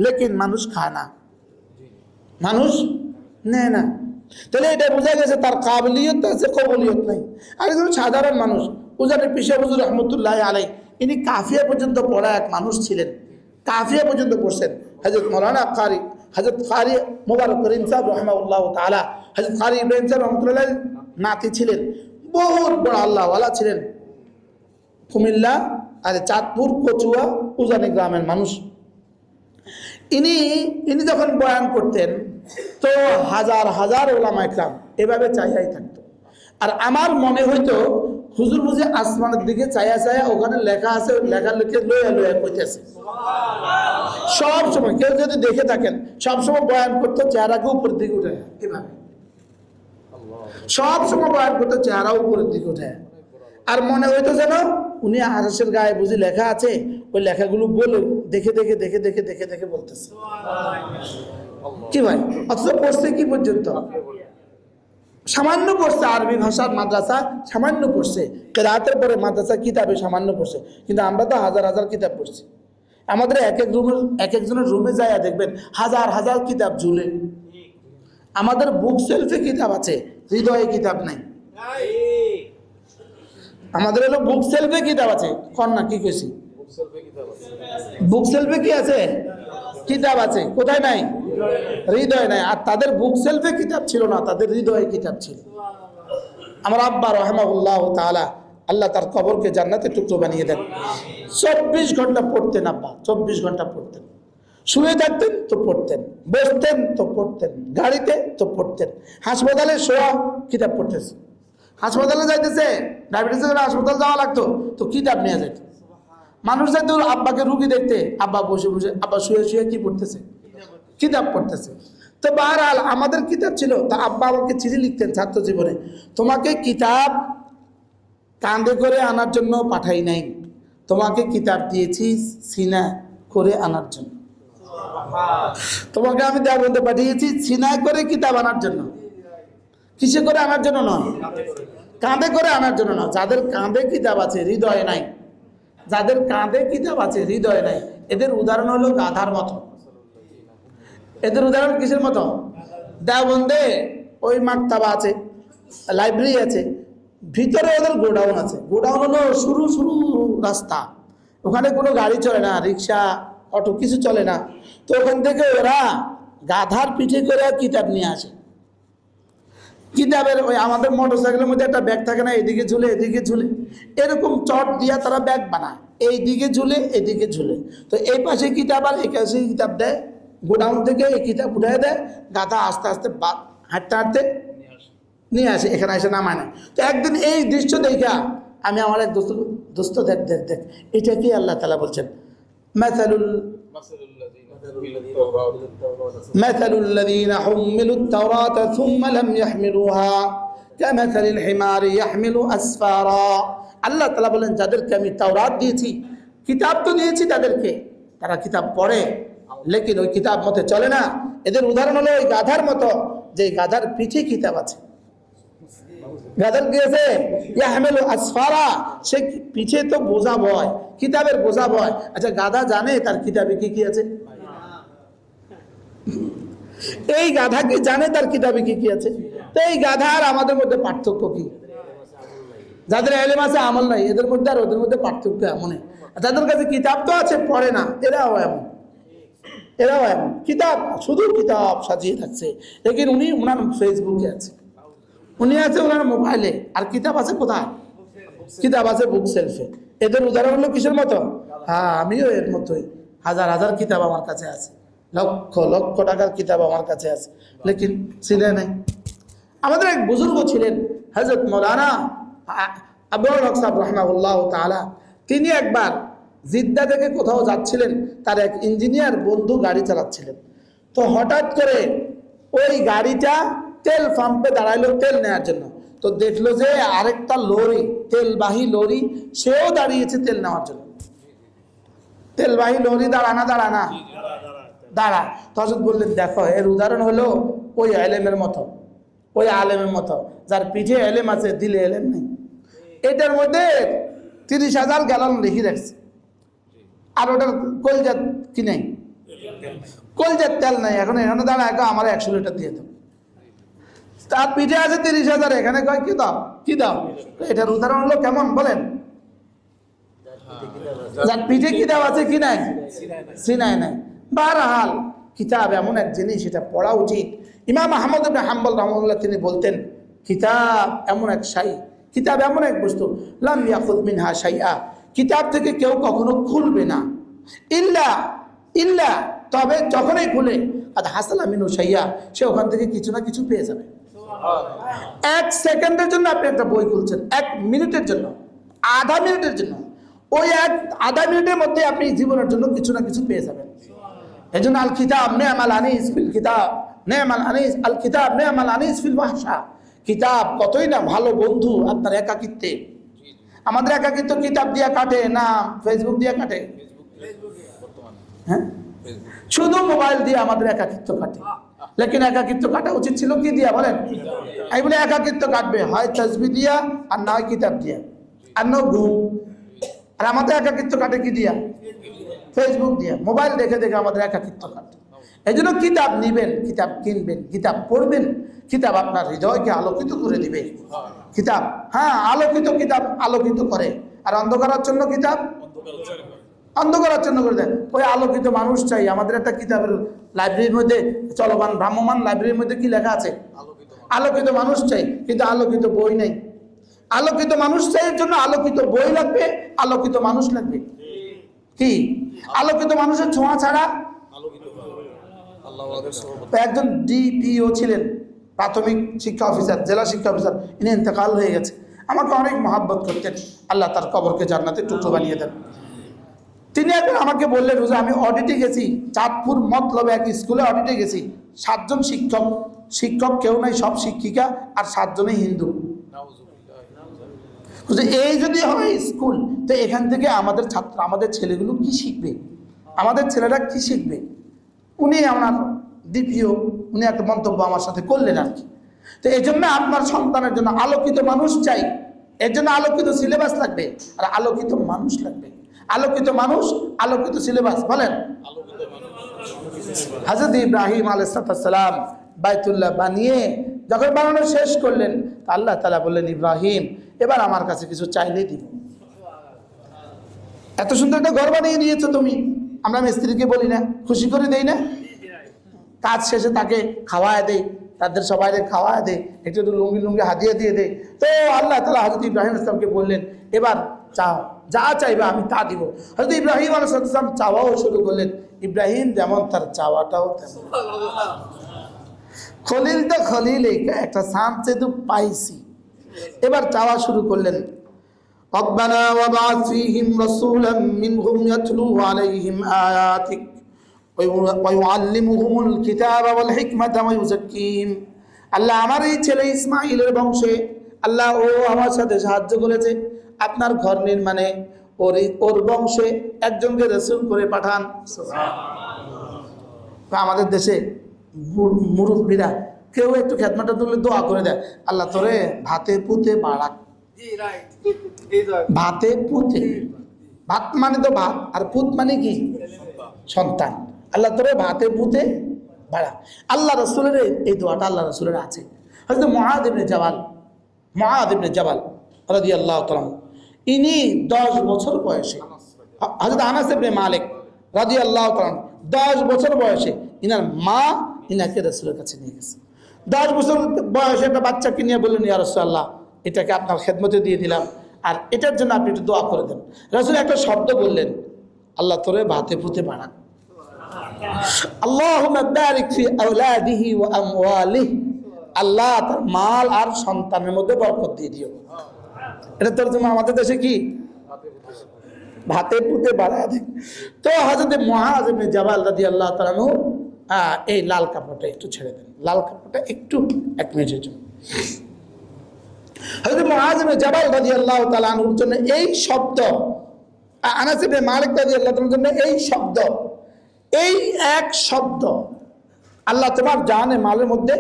লেকিন মানুষ খায় না, মানুষ নেয় না। তাহলে এটা বোঝা গেছে তার কাবিলিয়ত আছে, কবুলিয়ত নাই। আর একজন সাধারণ মানুষ, উজানের পিসা হুজুর রহমতুল্লাহ আলাই, ইনি কাফিয়া পর্যন্ত পড়া এক মানুষ ছিলেন, কাফিয়া পর্যন্ত পড়ছেন। হযরত মৌলানা কারি, হযরত কারি মুবারক করিম সাহেব রহমাহুল্লাহ তাআলা, হযরত কারি ইব্রাহিম সাহেব রহমতুল্লাহ নাতি ছিলেন, বহুত বড় আল্লাহওয়ালা ছিলেন। কুমিল্লা আর চাঁদপুর কচুয়া উজানি গ্রামের মানুষ। ইনি যখন বয়ান করতেন তো হাজার হাজার ওলামা ইকরাম এভাবে চাইয়াই থাকতো। আর আমার মনে হইতো হুজুর বুঝে আসমানের দিকে চাইয়া চাইয়া ওখানে লেখা আছে, লেখা লিখে লইয়া লইয়া কইতেছে। সব সময় কেউ যদি দেখে থাকেন, সবসময় বয়ান করতো চেহারাকে উপরের দিকে উঠে, এভাবে সব সময় বয়ান করতো চেহারা উপরের দিকে উঠে। আর মনে হইতো যেন উনি আরশের গায়ে বুঝি লেখা আছে, ওই লেখাগুলো বলে দেখে দেখে দেখে দেখে দেখে দেখে বলতেছে। কি ভাই? অথচ পড়ছে কি পর্যন্ত? সামান্য পড়ছে, আরবি ভাষার মাদ্রাসা সামান্য পড়ছে, কেরাতের পরে মাদ্রাসা কিতাবে সামান্য পড়ছে। কিন্তু আমরা তো হাজার হাজার কিতাব পড়ছি। আমাদের এক একজনের রুমে যায় দেখবেন হাজার হাজার কিতাব ঝুলে। আমাদের বুক সেলফে কিতাব আছে, হৃদয়ে কিতাব নাই। আমাদের হলো বুক সেলফে কিতাব আছে, কন্যা কি কইছি? বুক সেলফে কি আছে? কিতাব আছে। কোথায় নাই? হৃদয় নাই। আর তাদের বুক সেলফে কিতাব ছিল না, তাদের হৃদয়ে কিতাব ছিল। আমার আব্বা রহমাহুল্লাহ তাআলা, আল্লাহ তার কবরকে জান্নাতের টুকরো বানিয়ে দেন, 24 ঘন্টা পড়তেন আব্বা, 24 ঘন্টা পড়তেন। শুয়ে থাকতেন তো পড়তেন, বসতেন তো পড়তেন, গাড়িতে তো পড়তেন, হাসপাতালে শোয়া কিতাব পড়তেছে। হাসপাতালে যাইতেছে, ডায়াবেটিসের হাসপাতাল যাওয়া লাগতো তো কিতাব নিয়ে যেত। মানুষ যাইতো আব্বাকে রুগী দেখতে, আব্বা বসে বসে, আব্বা শুয়ে শুয়ে কি পড়তেছে? কিতাব পড়তেছে। তো বাহরহাল আমাদের কিতাব ছিল। তা আব্বা আমাকে চিঠি লিখতেন ছাত্র জীবনে, তোমাকে কিতাব কাঁধে করে আনার জন্য পাঠাই নাই, তোমাকে কিতাব দিয়েছি সিনা করে আনার জন্য। তোমাকে আমি দেওবন্দে পাঠিয়েছি সিনায় করে কিতাব আনার জন্য, কিসে করে আনার জন্য নয়, কাঁধে করে আনার জন্য নয়। যাদের কাঁধে কিতাব আছে হৃদয় নাই, যাদের কাঁধে কিতাব আছে হৃদয় নাই, এদের উদাহরণ হলো গাধার মতো। এদের উদাহরণ কিসের মতো? দেওবন্দে ওই মাকতাবা আছে, লাইব্রেরি আছে, ভিতরে ওদের গোডাউন আছে। গোডাউন হলো সরু সরু রাস্তা, ওখানে কোনো গাড়ি চলে না, রিক্সা অটো কিছু চলে না। তো ওখান থেকে ওরা গাধার পিঠে করে কিতাব নিয়ে আসে। কিতাবের ওই আমাদের মোটরসাইকেলের মধ্যে একটা ব্যাগ থাকে না, এদিকে ঝুলে এদিকে ঝুলে, এরকম চট দিয়া তারা ব্যাগ বানায়, এইদিকে ঝুলে এদিকে ঝুলে। তো এই পাশে কিতাব আর এই পাশে কিতাব দেয়, গোডাউন থেকে এই কিতাব উঠে দেয়, গাধা আস্তে আস্তে হাঁটতে হাঁটতে নিয়ে আসে, এখানে এসে নামায় না। তো একদিন এই দৃশ্য দেখা আমি আমার এক দোস্ত দেখ দেখ দেখ এটা কি আল্লাহ তাআলা বলছেন, মাসালুল্লাযীনা হুম্মিলুত তাওরাতা সুম্মা লাম ইয়াহমিলুহা কামাসালিল হিমারি ইয়াহমিলু আসফারা। আল্লাহ তাআলা বলেন যাদেরকে আমি তাওরাত দিয়েছি, কিতাব তো দিয়েছি তাদেরকে, তারা কিতাব পড়ে লেকিন ওই কিতাব মতে চলে না। এদের উদাহরণ হলো ওই গাধার মতো, যে গাধার পিঠে কিতাব আছে। গাধার কি আছে? ইয়াহমিলু আসফারা, সে পিঠে তো বোঝা বয়, কিতাবের বোঝা বয়। আচ্ছা গাধা জানে তার কিতাবে কি কি আছে? এই গাধা কি জানে তার কিতাবে কি কি আছে? তো এই গাধা আর আমাদের মধ্যে পার্থক্য কি? যাদের ইলম আছে আমল নাই, এদের মধ্যে আর ওদের মধ্যে পার্থক্য এমন। যাদের কাছে কিতাব তো আছে পড়ে না, এরাও এমন, এরাও এমন। কিতাব শুধু কিতাব সাজিয়ে থাকছে, লেকিন উনি ওনার ফেসবুকে আছে, উনি আছে ওনার মোবাইলে, আর কিতাব আছে কোথায়? কিতাব আছে বুক সেলফে। এদের উদাহরণ হলো কিসের মতো? হ্যাঁ, আমিও এর মতোই। হাজার হাজার কিতাব আমার কাছে আছে, লক্ষ লক্ষ টাকার কিতাব আমার কাছে আছে, লেকিন ছিলেন নাই। আমাদের এক বুজুর্গ ছিলেন হযরত মৌলানা আব্দুল হক সাহেব রাহমাহুল্লাহ তাআলা। তিনি একবার জিদ্দা থেকে কোথাও যাচ্ছিলেন, তার এক ইঞ্জিনিয়ার বন্ধু গাড়ি চালাচ্ছিলেন। তো হঠাৎ করে ওই গাড়িটা তেল পাম্পে দাঁড়াইলো তেল নেওয়ার জন্য। তো দেখলো যে আরেকটা লরি, তেলবাহী লরি, সেও দাঁড়িয়েছে তেল নেওয়ার জন্য। তেলবাহী লরি দাঁড়ানা দাঁড়া। তো হযরত বললেন, দেখো এর উদাহরণ হলো ওই আলেমের মতো, ওই আলেমের মতো যার পিঠে এলেম আছে, দিলে এলেম নেই। এটার মধ্যে 30,000 গ্যালন লিখে রাখছে, আর ওটার কলজাত কি নেই, কলজাত তেল নাই। এখন এখানে দাঁড়া আমার 100 লিটার দিয়ে দাও। তার পিঠে আছে 30,000, এখানে কয় কি দাও। এটার উদাহরণ হলো কেমন বলেন? যার পিঠে কি দাও আছে কি নাই, সিনাই নাই। বারহাল কিতাব এমন এক জিনিস, এটা পড়া উচিত। ইমাম আহমদ ইবনে হাম্বল রাহমাহুল্লাহ তিনি বলতেন, কিতাব এমন এক শাই, কিতাব এমন এক বস্তু, লাম ইয়াখুদ মিনহা শাইআ, কিতাব থেকে কেউ কখনো খুলবে না, ইল্লা তবে যখনই খুলে আদ হাসালা মিনহু শাইআ, সে ওখান থেকে কিছু না কিছু পেয়ে যাবে। 1 সেকেন্ডের জন্য আপনি একটা বই খুলছেন, 1 মিনিটের জন্য, আধা মিনিটের জন্য, ওই আধা মিনিটের মধ্যে আপনি জীবনের জন্য কিছু না কিছু পেয়ে যাবেন। এই জন্য আল কিতাব নি'মাল আনিস ফিল কিতাব, নি'মাল আনিস আল কিতাব নি'মাল আনিস ফিল ওয়াহশা। কিতাব কতই না ভালো বন্ধু আপনার একাকিত্বে। আমাদের একাকিত্ব কিতাব দিয়ে কাটে না ফেসবুক দিয়ে কাটে? হ্যাঁ, শুধু মোবাইল দিয়ে আমাদের একাকিত্ব কাটে। লেকিন একাকিত্ব কাটা উচিত ছিল কি দিয়া বলেন? এই বলে একাকিত্ব কাটবে হয় তাসবিহ দিয়া, আর না হয় কিতাব দিয়া, আর না ঘুম। আর আমাদের একাকিত্ব কাটে কি দিয়া? ফেসবুক দিয়া, মোবাইল দেখে দেখে আমাদের একাকিত্ব কাটে। এই জন্য কিতাব নিবেন, কিতাব কিনবেন, কিতাব পড়বেন। কিতাব আপনার হৃদয়কে আলোকিত করে দিবে। কিতাব, হ্যাঁ, আলোকিত কিতাব আলোকিত করে, আর অন্ধকারাচ্ছন্ন কিতাব অন্ধকারাচ্ছন্ন করে দেয়। ওই আলোকিত মানুষ চাই। আমাদের একটা কিতাবের লাইব্রেরির মধ্যে, চলমান ভ্রাম্যমান লাইব্রেরির মধ্যে কি লেখা আছে? আলোকিত মানুষ চাই, কিন্তু আলোকিত বই নেই। আলোকিত মানুষ চাই, এর জন্য আলোকিত বই লাগবে, আলোকিত মানুষ লাগবে। কি আলোকিত মানুষের ছোঁয়া ছাড়া? একজন ডিপিও ছিলেন, প্রাথমিক শিক্ষা অফিসার, জেলা শিক্ষা অফিসার, ইনি ইন্তেকাল হয়ে গেছে। আমাকে অনেক মহাব্বত করতেন, আল্লাহ তার কবরকে জান্নাতের টুকরো বানিয়ে দেন। তিনি একবার আমাকে বললেন, হুজুর আমি অডিটে গেছি, চাঁদপুর মতলবে এক স্কুলে অডিটে গেছি, 7 জন শিক্ষক কেউ নাই, সব শিক্ষিকা, আর 7 জনই হিন্দু। এই যদি হয় স্কুল, তো এখান থেকে আমাদের ছাত্র, আমাদের ছেলেগুলো কি শিখবে? আমাদের ছেলেরা কি শিখবে? উনি আমার ডিপিও, উনি একটা মন্তব্য আমার সাথে করলেন আর কি। তো এই জন্য আপনার সন্তানের জন্য আলোকিত মানুষ চাই, এর জন্য আলোকিত সিলেবাস লাগবে, আর আলোকিত মানুষ লাগবে। আলোকিত মানুষ, আলোকিত সিলেবাস। বলেন, হযরত ইব্রাহিম আলাইহিস সালাম বাইতুল্লাহ বানিয়ে যখন বানানো শেষ করলেন, আল্লাহ তাআলা বললেন, ইব্রাহিম এবার আমার কাছে কিছু চাইলেই দিব। এত সুন্দর একটা ঘর বানিয়ে নিয়েছো তুমি। আমরা মিস্ত্রিকে বলি না, খুশি করে দেই না? কাজ শেষে তাকে খাওয়ায় দেয়, তাদের সবাই খাওয়ায় দেয়, একটু লুঙ্গি হাদিয়া দিয়ে দেয়। তো আল্লাহ তাআলা হযরত ইব্রাহিম আলাইহিস সালামকে বললেন, এবার চাও, যা চাইবে আমি তা দিব। হযরত ইব্রাহিম আলাইহিস সালাম চাওয়াও শুরু করলেন। ইব্রাহিম যেমন, তার চাওয়াটাও তেমন। খলিল তো খলিল, একটা সামচে তো পাইছি। এবার চাওয়া শুরু করলেন, রব্বানা ওয়াবআথ ফীহিম রাসূলাম মিনহুম ইয়াতলু আলাইহিম আয়াতিক ওয়া ইউআল্লিমুহুমুল কিতাবা ওয়াল হিকমাতা ওয়া ইউযাক্কিহিম। আল্লাহ, আমার এই ছেলে ইসমাঈলের বংশে আল্লাহ ও আমার সাথে সাহায্য করেছে, আপনার ঘর নির্মাণে ওর বংশে একজনকে রাসূল করে পাঠান। আমাদের দেশে মুরব্বীরা কেউ একটু খেদমাটা তুললে দোয়া করে দেয়, আল্লাহ তোরে ভাতে পুতে বাড়াক। ভাতে পুতে, ভাত মানে তো ভাত, আর পুত মানে কি? সন্তান। আল্লাহ তোরে ভাতে পুতে বাড়াক। আল্লাহ রাসূলের এই দোয়াটা আল্লাহ রাসূলের আছে। হযরত মুআয ইবনে জাবাল রাদিয়াল্লাহু তাআলা, ইনি 10 বছর বয়সে, হযরত আনাস ইবনে মালিক রাদিয়াল্লাহু তাআলা 10 বছর বয়সে ইনার মা ইনাকে রাসূলের কাছে নিয়ে গেছে। 10 বছর বয়সে একটা বাচ্চাকে নিয়ে বললেন, ইয়া রাসূলুল্লাহ, এটাকে আপনার খেদমতে দিয়ে দিলাম, আর এটার জন্য আপনি একটু দোয়া করে দেন। রাসূল একটা শব্দ বললেন, আল্লাহ তোরে ভাতে ফুতে বাড়ান। আল্লাহুম্মা বারিক ফি আওলাদিহি ওয়া আমওয়ালিহি, আল্লাহ তার মাল আর সন্তানের মধ্যে বরকত দিয়ে দিও। এটা তরজমা আমাদের দেশে কি? ভাতের পুঁতে বাড়া দেন। তো হযরত মুআয ইবনে জাবাল রাদিয়াল্লাহু তাআলা আনহু এই লাল কাপড়টা একটু ছেড়ে দেন, লাল কাপড়টা একটু 1 মিনিটের জন্য। হযরত মুআয ইবনে জাবাল রাদিয়াল্লাহু তাআলা আনহুর জন্য এই শব্দ, আনাস ইবনে মালিক রাদিয়াল্লাহু তাআলার জন্য এই শব্দ, এই এক শব্দ, আল্লাহ তোমার জানে মালের মধ্যে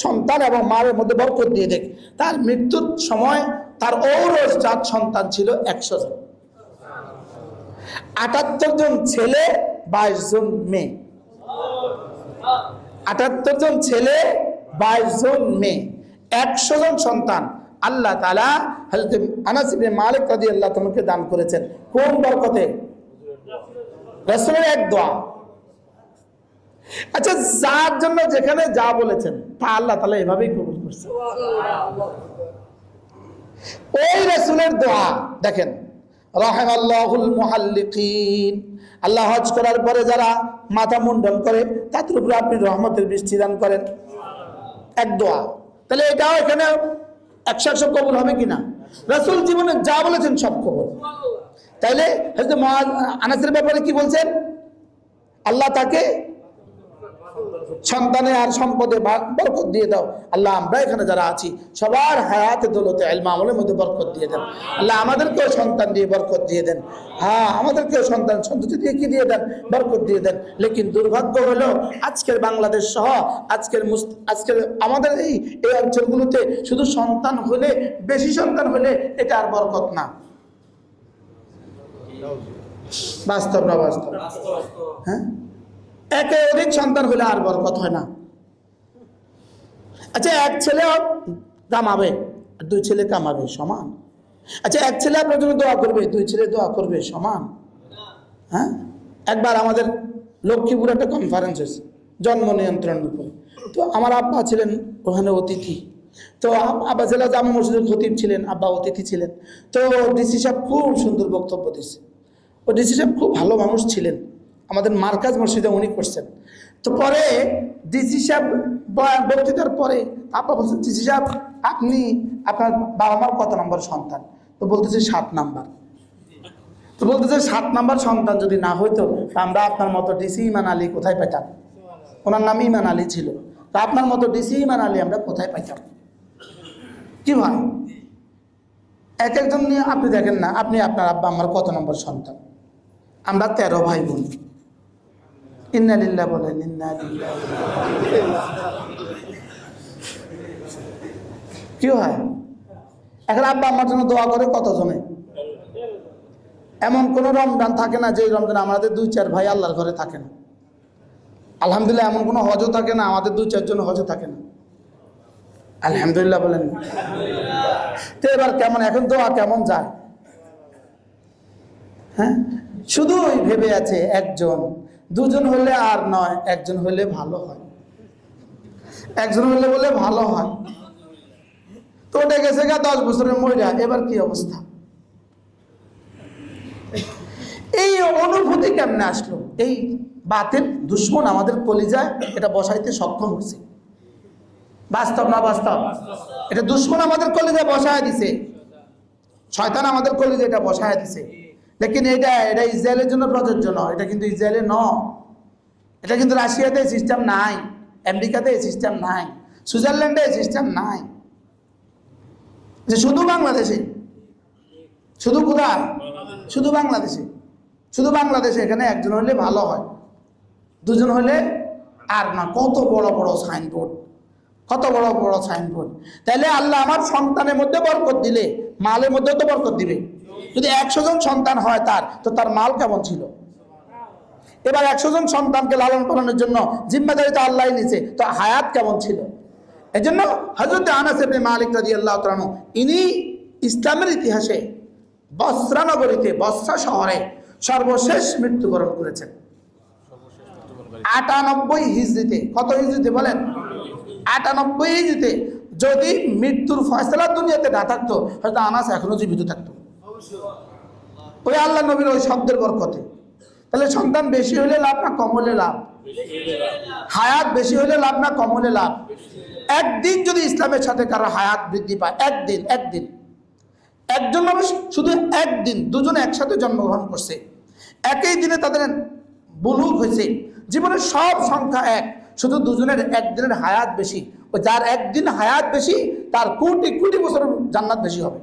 সন্তান এবং মালের মধ্যে বরকত দিয়ে দেখ। তার মৃত্যুর সময় তার ঔরস জাত সন্তান ছিল 100 জন, 78 জন ছেলে 22 জন মেয়ে, 78 জন ছেলে 22 জন মেয়ে, 100 জন সন্তান আল্লাহ তাআলা হযরত আনাস ইবনে মালিক রাদিয়াল্লাহু তাআলাকে দান করেছেন। কোন বরকতে? রাসূলের এক দোয়া। আচ্ছা, যার জন্য যেখানে যা বলেছেন তা আল্লাহ তাআলা এভাবেই কবুল করছেন। ওই রাসূলের দোয়া দেখেন, রাহিমাল্লাহুল মুহাল্লিকিন, আল্লাহ হজ করার পরে যারা মাথা মুন্ডন করে তাদের উপরে আপনি রহমতের বৃষ্টি দান করেন, এক দোয়া। তাহলে এটাও এখানে 100% কবুল হবে কিনা? রাসূল জীবনে যা বলেছেন সব কবুল। তাইলে হযরত মুআয আনাসের ব্যাপারে কি বলছেন? আল্লাহ তাকে সন্তানে আর সম্পদে বরকত দিয়ে দাও। আল্লাহ আমরা এখানে যারা আছি সবার হায়াতে দৌলতে ইলম আমলের মধ্যে বরকত দিয়ে দেন। আল্লাহ আমাদেরকেও সন্তান দিয়ে বরকত দিয়ে দেন। হ্যাঁ, আমাদেরকেও সন্তান সন্ততি দিয়ে কি দিয়ে দেন? বরকত দিয়ে দেন। লেকিন দুর্ভাগ্য হলো আজকের বাংলাদেশ সহ আজকের আমাদের এই অঞ্চলগুলোতে শুধু সন্তান হলে, বেশি সন্তান হলে এটা আর বরকত না। বাস্তব না বাস্তব? হ্যাঁ, একে অধিক সন্তান হলে আর বরকত হয় না। আচ্ছা, এক ছেলে কামাবে আর 2 ছেলে কামাবে সমান? আচ্ছা, এক ছেলে আপনার জন্য দোয়া করবে, 2 ছেলে দোয়া করবে সমান? হ্যাঁ, একবার আমাদের লক্ষ্মীপুর একটা কনফারেন্স হয়েছে জন্ম নিয়ন্ত্রণের উপরে। তো আমার আব্বা ছিলেন ওখানে অতিথি। তো আব্বা জেলা জামা মসজিদের খতিব ছিলেন, আব্বা অতিথি ছিলেন। তো ডিসি সাহেব খুব সুন্দর বক্তব্য দিয়েছে। ও ডিসি সাহেব খুব ভালো মানুষ ছিলেন, আমাদের মার্কাজ মসজিদে উনি করছেন। তো পরে ডিসি সাহেব বক্তৃতার পরে আপা বলছেন, ডিসি সাহেব আপনি আপনার বাবা মার কত নম্বর সন্তান? তো বলতেছে 7 নাম্বার। তো বলতেছে 7 নাম্বার সন্তান যদি না হইতো আমরা আপনার মতো ডিসি ইমান আলী কোথায় পেতাম? ওনার নাম ইমান আলী ছিল। তো আপনার মতো ডিসি ইমান আলী আমরা কোথায় পাইতাম? কি ভাই, এক একজন নিয়ে আপনি দেখেন না, আপনি আপনার আব্বা আমার কত নম্বর সন্তান? আমরা 13 ভাই বোন। ইন্না লিল্লাহি বলেন, ইন্না লিল্লাহি। কি হয় এখন? আব্বা আমার জন্য দোয়া করে কতজনে? এমন কোন রমজান থাকে না যে রমজান আমাদের 2-4 ভাই আল্লাহর ঘরে থাকে না। আলহামদুলিল্লাহ, এমন কোনো হজও থাকে না আমাদের 2-4 জন হজে থাকে না। আলহামদুলিল্লাহ বলেন। তো এবার কেমন এখন দোয়া কেমন যায়? হ্যাঁ, শুধুই ভেবে আছে 1 জন, 2 জন হলে আর নয়, 1 জন হলে ভালো হয়, 1 জন হলে বলে ভালো হয়। তো ওটা গেছে গা 10 বছরের মহিলা, এবার কি অবস্থা? এই অনুভূতি কেমনে আসলো? এই বাতিল দুশ্মন আমাদের কলিজায় এটা বসাইতে সক্ষম হয়েছে। বাস্তব না বাস্তব? এটা দুশ্মন আমাদের কলিজায় বসায় দিছে, শয়তান আমাদের কলিজায় এটা বসায় দিছে। লেকিন এটা ইসরায়েলের জন্য প্রযোজ্য নয়, এটা কিন্তু ইসরায়েলের নয়, এটা কিন্তু রাশিয়াতে সিস্টেম নাই, আমেরিকাতে সিস্টেম নাই, সুইজারল্যান্ডে সিস্টেম নাই, যে শুধু বাংলাদেশে, শুধু কোথায়? শুধু বাংলাদেশে। শুধু বাংলাদেশে এখানে 1 জন হলে ভালো হয়, 2 জন হলে আর না। কত বড় বড় সাইনবোর্ড, কত বড় বড় সাইনবোর্ড। তাইলে আল্লাহ আমার সন্তানের মধ্যে বরকত দিলে মালের মধ্যে তো বরকত দিবে। যদি 100 জন সন্তান হয় তার, তো তার মাল কেমন ছিল? এবার 100 জন সন্তানকে লালন পালনের জন্য জিম্মেদারি তো আল্লাহ নিছে, তো হায়াত কেমন ছিল? এই জন্য হযরত আনাস ইবনে মালিক রাদিয়াল্লাহু তাআলা আনহু ইনি ইসলামের ইতিহাসে বসরা নগরীতে, বসরা শহরে সর্বশেষ মৃত্যুবরণ করেছেন 98 হিজরিতে। কত হিজরিতে বলেন? 98 হিজরিতে। যদি মৃত্যুর ফয়সালা দুনিয়াতে না থাকতো, হয়তো আনাস এখনো জীবিত থাকতো, ওই আল্লাহ নবীর ওই শব্দের বরকতে। তাহলে সন্তান বেশি হলে লাভ না কম হলে লাভ? হায়াত বেশি হলে লাভ না কম হলে লাভ? একদিন যদি ইসলামের সাথে কারো হায়াত বৃদ্ধি পায়, একদিন একজন মানুষ শুধু একদিন, দুজনে একসাথে জন্মগ্রহণ করছে, একই দিনে তাদের বুলুগ হয়েছে, জীবনের সব সংখ্যা এক, শুধু দুজনের একদিনের হায়াত বেশি। ও যার একদিন হায়াত বেশি তার কোটি কোটি বছরের জান্নাত বেশি হবে।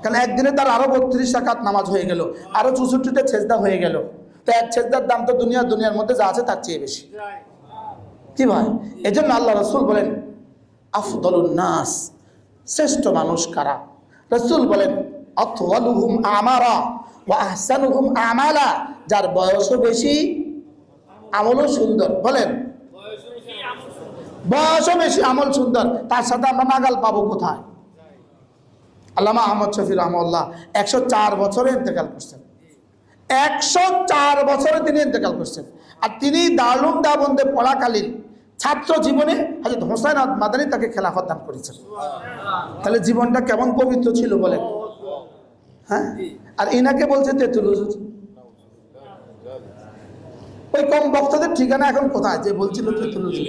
কারণ একদিনে তার আরো 32 রাকাত নামাজ হয়ে গেল, আরো 64টা সেজদা হয়ে গেল। তো এক সেজদার দাম তো দুনিয়ার মধ্যে যা আছে তার চেয়ে বেশি। কি ভাই, এজন্য আল্লাহ রাসূল বলেন আফদলুন নাস, শ্রেষ্ঠ মানুষ কারা? রাসূল বলেন আতওয়ালুহুম আমারা ওয়া আহসানুহুম আমালা, যার বয়সও বেশি আমলও সুন্দর। বলেন বয়সও বেশি আমল সুন্দর, তার সাথে আমরা নাগাল পাবো কোথায়? আল্লামা আহমদ শফি রহমাল্লাহ 104 বছরে ইন্তেকাল করছেন। 104 বছরে তিনি ইন্তেকাল করছেন। আর তিনি দারুল দেওবন্দে পড়াকালীন ছাত্র জীবনে হযরত হোসেন মাদানী তাকে খেলাফত দান করেছেন। তাহলে জীবনটা কেমন পবিত্র ছিল বলেন। হ্যাঁ, আর ইনাকে বলছে তেতুল হুজুর। ওই কম বক্তাদের ঠিকানা এখন কোথায় যে বলছিল তেতুল হুজুর?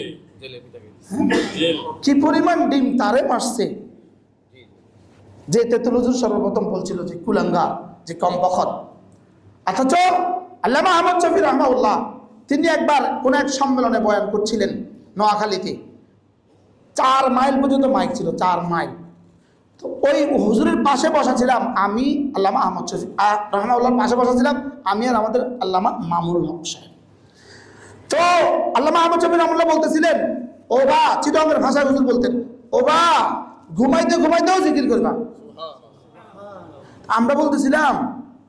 কি পরিমাণ ডিম তারে মারছে যে তেতুল হুজুর সর্বপ্রথম বলছিল যে কুলাঙ্গার, যে কম বখত। অথচ আল্লামা আহমদ শফি রহমাউল্লাহ তিনি একবার কোন এক সম্মেলনে বয়ান করছিলেন নোয়াখালীতে। 4 মাইল পর্যন্ত মাইক ছিল, 4 মাইল। তো ওই হুজুরের পাশে বসা ছিলাম আমি, আল্লামা আহমদ শফি রহমাউল্লাহর পাশে বসা ছিলাম আমি আর আমাদের আল্লামা মামুনুল হক সাহেব। তো আল্লামা আহমদ শফি রহমাউল্লাহ বলতেছিলেন, ও বা, চিটাঙ্গের ভাষায় হুজুর বলতেন, ও বা ঘুমাইতে ঘুমাইতেও জিকির করবা। আমরা বলতেছিলাম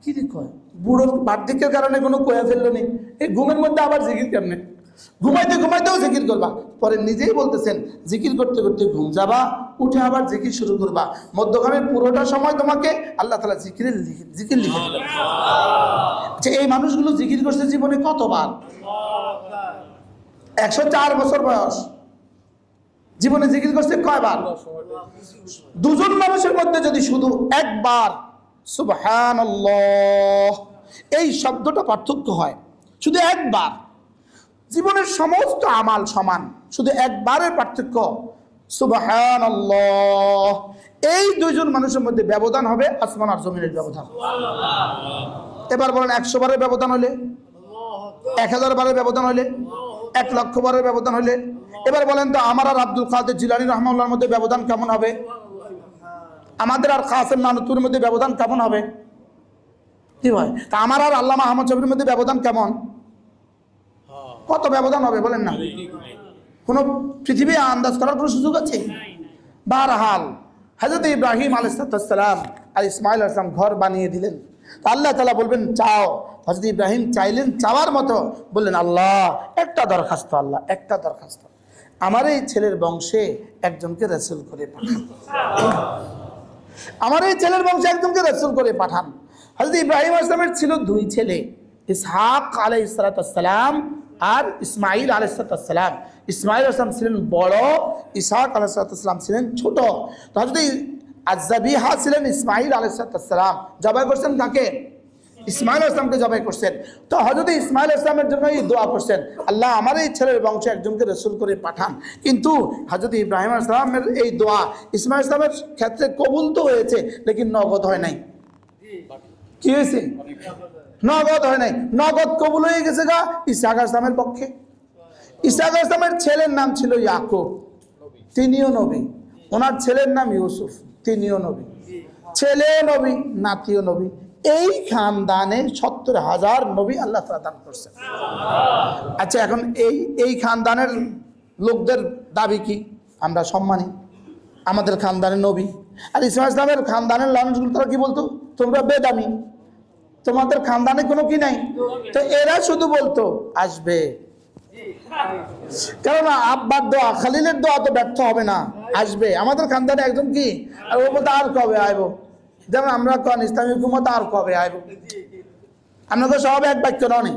কি রে কয়, বুড়ো বার্ধক্যের কারণে কোনো কয়া ফেললো নেই, এই ঘুমের মধ্যে আবার জিকির কেমনে? ঘুমাইতে ঘুমাইতেও জিকির করবা। পরে নিজেই বলতেছেন জিকির করতে করতে ঘুম যাবা, উঠে আবার জিকির শুরু করবা, মধ্যখানে পুরোটা সময় তোমাকে আল্লাহ তাআলা জিকির লিখে দিবেন। যে এই মানুষগুলো জিকির করছে জীবনে কতবার? 104 বছর বয়স, জীবনে জিকির করছে কয়বার? দুজন মানুষের মধ্যে যদি শুধু একবার সুবহানাল্লাহ এই শব্দটা পার্থক্য হয়, শুধু একবার, জীবনের সমস্ত আমাল সমান, শুধু একবারের পার্থক্য সুবহানাল্লাহ, এই দুইজন মানুষের মধ্যে ব্যবধান হবে আসমান আর জমিনের ব্যবধান। এবার বলেন 100 বারের ব্যবধান হলে, 1000 বারের ব্যবধান হলে, 1 লক্ষ বারের ব্যবধান হলে, এবার বলেন তো আমার আর আব্দুল কাদের জিলানী রহমাতুল্লাহর মধ্যে ব্যবধান কেমন হবে? আমাদের আর কাসেম নানুতুর মধ্যে ব্যবধান কেমন হবে? কি ভাই, তা আমার আর আল্লামা আহমদ শফির মধ্যে ব্যবধান কেমন? কত ব্যবধান হবে বলেন না? কোনো পৃথিবী আন্দাজ করার কোনো সুযোগ আছে? বারহাল হযরত ইব্রাহিম আলাইহিস সালাম আর ইসমাঈল আলাইহিস সালাম ঘর বানিয়ে দিলেন। তো আল্লাহ তাআলা বলবেন চাও, হযরত ইব্রাহিম চাইলেন চাওয়ার মতো, বললেন আল্লাহ একটা দরখাস্ত, আল্লাহ একটা দরখাস্ত, আমার এই ছেলের বংশে একজনকে রাসূল করে পাঠান, আমার এই ছেলের বংশে একজনকে রাসূল করে পাঠান। হযরত ইব্রাহিম আলাইহিস সালামের ছিল 2 ছেলে, ইসহাক আলাইহিস সালাম আর ইসমাঈল আলাইহিস সালাম। ইসমাঈল আলাইহিস সালাম ছিলেন বড়, ইসহাক আলাইহিস সালাম ছিলেন ছোট। তো হযরত আয-যাবিহা ছিলেন ইসমাঈল আলাইহিস সালাম, জবাই করছেন কাকে? ইসমাঈল আলাইহিস সালামকে জবাই করছেন। তো হযরত ইসমাঈল আলাইহিস সালামের জন্য এই দোয়া করছেন, আল্লাহ আমার এই ছেলের বংশে একজনকে রাসূল করে পাঠান। কিন্তু হযরত ইব্রাহিম আলাইহিস সালামের এই দোয়া ইসমাঈল আলাইহিস সালামের ক্ষেত্রে কবুল তো হয়েছে, লেকিন নগদ হয় নাই। কি হয়েছে? নগদ হয় নাই। নগদ কবুল হয়ে গেছে গা ইসহাক আলাইহিস সালামের পক্ষে। ইসহাক আলাইহিস সালামের ছেলের নাম ছিল ইয়াকুব, তিনিও নবী। ওনার ছেলের নাম ইউসুফ, তিনিও নবী। ছেলে নবী, নাতিও নবী। এই খানদানে 70,000 নবী আল্লাহ তাআলা দান করছেন। আচ্ছা, এখন এই খানদানের লোকদের দাবি কি? আমরা সম্মানী, আমাদের খানদানের নবী। আর ইসমাঈল ইসলামের খানদানের মানুষগুলো তারা কি বলতো? তোমরা বেদামি, তোমাদের খানদানে কোনো কি নাই। তো এরা শুধু বলতো আসবে, কেননা আব্বার দোয়া, খালিলের দোয়া তো ব্যর্থ হবে না, আসবে। আমাদের খানদানে একজন কি, আর ও বলতো আর কবে আইব, যেমন আমরা কোন ইসলামী হুকুমত আর কবে আইব। আমরা তো সব এক বাক্য নয়,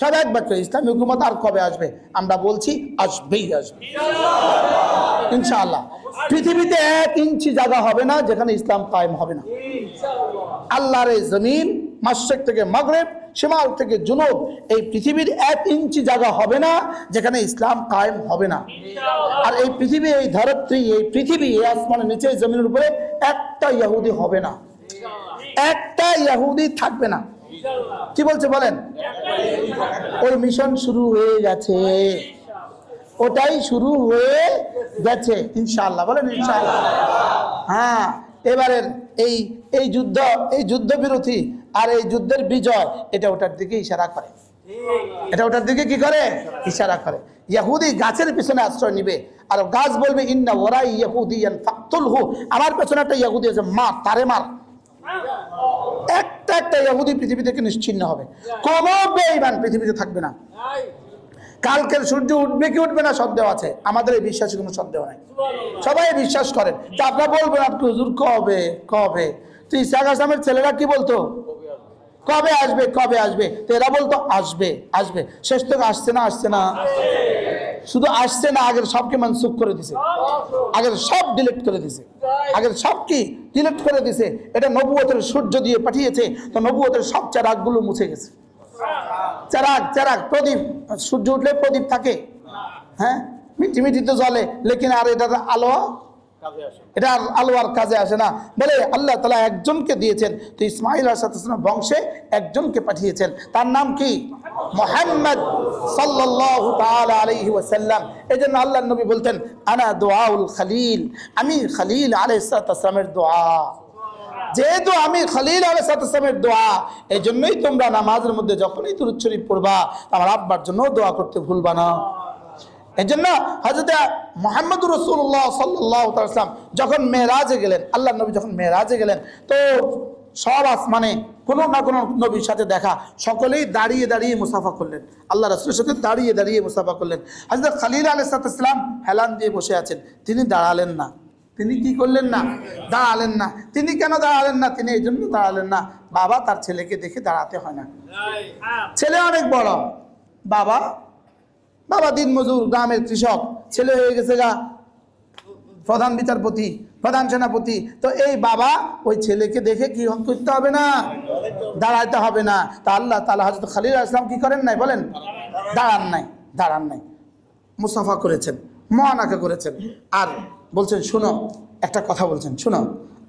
সব এক বাক্য, ইসলামী হুকুমত আর কবে আসবে। আমরা বলছি আসবেই, আসবে ইনশাআল্লাহ। পৃথিবীতে 1 ইঞ্চি জায়গা হবে না যেখানে ইসলাম কায়েম হবে না। আল্লাহর এই জমিন, মাশরিক থেকে মাগরিব, শিমাল থেকে জুনুব, এই পৃথিবীর 1 ইঞ্চি জায়গা হবে না যেখানে ইসলাম কায়েম হবে না। আর এই পৃথিবী, এই ধরিত্রী, এই পৃথিবী, এই আসমানের নিচে, জমিনের উপরে 1 একটা ইহুদি হবে না, একটা ইহুদি থাকবে না। কি বলছে বলেন? ওই মিশন শুরু হয়ে গেছে, ওটাই শুরু হয়ে গেছে ইনশাআল্লাহ। বলেন ইনশাআল্লাহ। হ্যাঁ, এবারের এই এই যুদ্ধ বিরতি আর এই যুদ্ধের বিজয়, এটা ওটার দিকে ইশারা করে, এটা ওটার দিকে কি করে? ইশারা করে। ইহুদি গাছের পিছনে আশ্রয় নিবে, আর গাছ বলবে ইন্না ওয়ারাই ইহুদিয়ান ফাকতুলহু, আমার পেছনে একটা ইহুদি আছে, মার, তারে মার। একটা একটা ইহুদি পৃথিবী থেকে নিশ্চিহ্ন হবে, কোনো বেঈমান পৃথিবীতে থাকবে না। কালকের সূর্য উঠবে কি উঠবে না সন্দেহ আছে, আমাদের এই বিশ্বাসে কোনো সন্দেহ নাই, সবাই বিশ্বাস করেন। তো আপনারা বলবেন আপনি হুজুর কবে কবে? তো ইসহাক আসলামের ছেলেরা কি বলতো? কবে আসবে কবে আসবে? তো এরা বলতো আসবে আসবে। শেষ থেকে আসছে না, আসছে না, শুধু আসছে না, আগের সবকে মনসুখ করে দিছে, আগের সব ডিলিট করে দিছে, আগের সব কি ডিলিট করে দিছে। এটা নবুয়তের সূর্য দিয়ে পাঠিয়েছে, তো নবুয়তের সব চারাকগুলো মুছে গেছে। চারাক প্রদীপ, সূর্য উঠলে প্রদীপ থাকে, হ্যাঁ, মিটি মিটি তো জ্বলে, লেকিন আর এটার আলো, এটা আলো আর কাজে আসে না। বলে আল্লাহ তাআলা একজনকে দিয়েছেন, তো ইসমাঈল আলাইহিস সালাম বংশে একজনকে পাঠিয়েছেন, তার নাম কি? মুহাম্মদ সাল্লাল্লাহু তাআলা আলাইহি ওয়াসাল্লাম। এজন্য আল্লাহর নবী বলতেন আনা দুআউল খলিল, আমি খলিল আলাইহিস সালামের দোয়া। যেহেতু আমি খলিল আলাইহিস সালামের দোয়া, এই জন্যই তোমরা নামাজের মধ্যে যখনই দুরূদ শরীফ পড়বা, আমার আব্বার জন্য দোয়া করতে ভুলবা না। এই জন্য হযরত মুহাম্মদুর রাসূলুল্লাহ সাল্লাল্লাহু আলাইহি ওয়াসাল্লাম যখন মেরাজে গেলেন, আল্লাহর নবী যখন মেরাজে গেলেন, তো সব আসমানে কোনো না কোনো নবীর সাথে দেখা, সকলেই দাঁড়িয়ে দাঁড়িয়ে মুসাফা করলেন, আল্লাহ রাসূলের সাথে দাঁড়িয়ে দাঁড়িয়ে মুসাফা করলেন। হযরত খলিল আলাইহিস সালাম হেলান দিয়ে বসে আছেন, তিনি দাঁড়ালেন না। তিনি কি করলেন না? দাঁড়ালেন না। তিনি কেন দাঁড়ালেন না? তিনি এই জন্য দাঁড়ালেন না, বাবা তার ছেলেকে দেখে দাঁড়াতে হয় না। ছেলে অনেক বড়, বাবা দিনমজুর, গ্রামের কৃষক, ছেলে হয়ে গেছে গা প্রধান বিচারপতি, প্রধান সেনাপতি। তো এই বাবা ওই ছেলেকে দেখে কি করতে হবে না? দাঁড়াইতে হবে না। তা আল্লাহ তাআলা হযরত খলিল আলাইহিস সালাম কি করেন নাই? বলেন, দাঁড়ান নাই, মুসাফা করেছেন, মুআনাকা করেছেন। আর বলছেন শোনো, একটা কথা বলছেন, শোনো,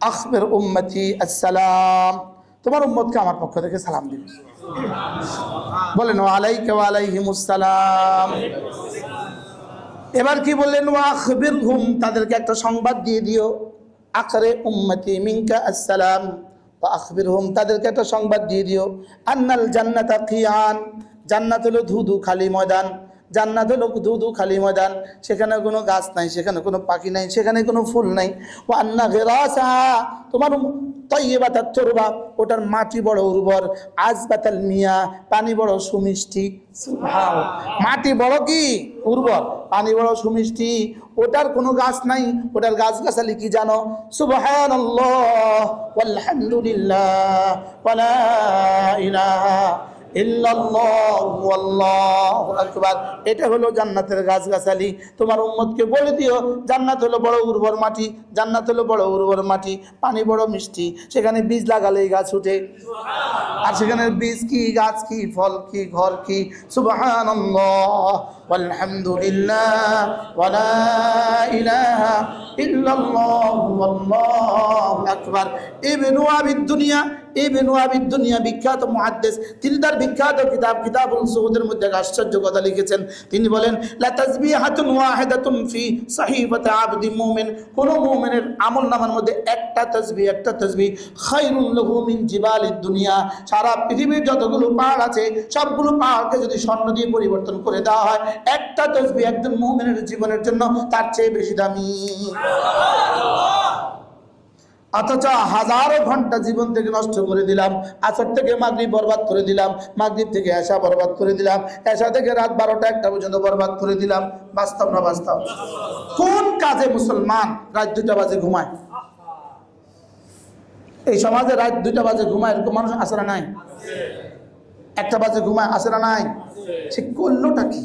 আখবির উম্মতি আসসালাম, তোমার উম্মতকে আমার পক্ষ থেকে সালাম দিবে। বলেন ওয়া আলাইকা ওয়া আলাইহিমুস সালাম। এবার কি বললেন? ওয়া আখবিরহুম, তাদেরকে একটা সংবাদ দিয়ে দিও। আকরে উম্মতি মিনকা আসসালাম ওয়া আখবিরহুম, তাদেরকে একটা সংবাদ দিয়ে দিও। আন্নাল জান্নাতা কিয়ান, জান্নাত হলো ধুধু খালি ময়দান, জান্নাত হলো ধুধু খালি ময়দান, সেখানে কোনো গাছ নাই, সেখানে কোনো পাখি নাই, সেখানে কোনো ফুল নাই। ওয়া আন্না গিরাসাহা, তোমার তাইয়্যিবাতাত তুরবা, ওটার মাটি বড় উর্বর, আযবাতাল মিয়া, পানি বড় সুমিষ্টি। সুবহানাল্লাহ, মাটি বড় কি উর্বর, পানি বড় সুমিষ্টি, ওটার কোনো গাছ নাই, ওটার গাছগাছালি কি জানো? সুবহানাল্লাহ ওয়ালহামদুলিল্লাহ ওয়া লা ইলাহা ইল্লাল্লাহু আল্লাহু আকবার। এটা হলো জান্নাতের গাছগাছালি। তোমার উম্মতকে বলে দিও জান্নাত হলো বড় উর্বর মাটি, জান্নাত হলো বড় উর্বর মাটি, পানি বড় মিষ্টি, সেখানে বীজ লাগালেই গাছ ওঠে, আর সেখানে বীজ কি, গাছ কি, ফল কি, ঘর কি। সুবহানাল্লাহ ওয়ালহামদুলিল্লাহ ওয়া লা ইলাহা ইল্লাল্লাহু আল্লাহু আকবার। ইবনু আবিদ দুনিয়া বিখ্যাত মুহাদ্দিস, তিনি তার বিখ্যাত কিতাব কিতাবুল সুহুদের মধ্যে আশ্চর্য কথা লিখেছেন। তিনি বলেন লা তাসবিহাতুন ওয়াহিদাতুন ফি সাহিফাতি আবদি মুমিন, কোন মুমিনের আমলনামার মধ্যে একটা তাসবিহ খায়রুল লাহু মিন জিবালিদ দুনিয়া, সারা পৃথিবীর যতগুলো পাহাড় আছে সবগুলো পাহাড়কে যদি স্বর্ণ দিয়ে পরিবর্তন করে দেওয়া হয়, একটা তাসবিহ একজন মুমিনের জীবনের জন্য তার চেয়ে বেশি দামি। অথচ হাজারো ঘন্টা জীবন থেকে নষ্ট করে দিলাম, আসর থেকে মাগরিব বরবাদ করে দিলাম, মাগরিব থেকে এশা বরবাদ করে দিলাম, এশা থেকে রাত 12টা 1টা পর্যন্ত বরবাদ করে দিলাম। বাস্তব না বাস্তব? কোন কাজে মুসলমান রাত 2টা বাজে ঘুমায়? এই সমাজে রাত 2টা বাজে ঘুমায় এরকম মানুষ আছে না নাই? 1টা বাজে ঘুমায় আছে না নাই? সে করলোটা কি?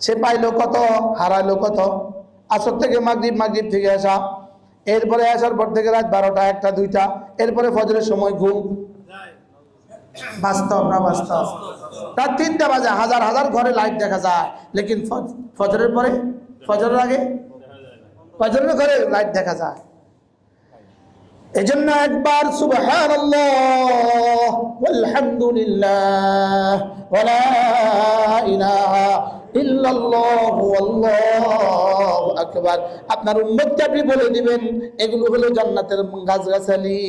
সে পাইলো কত, হারাইলো কত? আসর থেকে মাগরিব, মাগরিব থেকে এশা, এরপরে আসার পর থেকে রাত 12টা 1টা 2টা, এরপরে ফজরের সময় ঘুম। বাস্তব না বাস্তব? রাত 3টা বাজে হাজার হাজার ঘরে লাইট দেখা যায়, লেকিন ফজরের পরে, ফজরের আগে, ফজরের ঘরে লাইট দেখা যায়। এজন্য একবার সুবহানাল্লাহ ওয়ালহামদুলিল্লাহ ওয়ালা ইলাহা ইল্লাল্লাহ আল্লাহু আকবার আপনার উম্মতকে আপনি বলে দিবেন, এগুলো হলো জান্নাতের গাছগাছালি।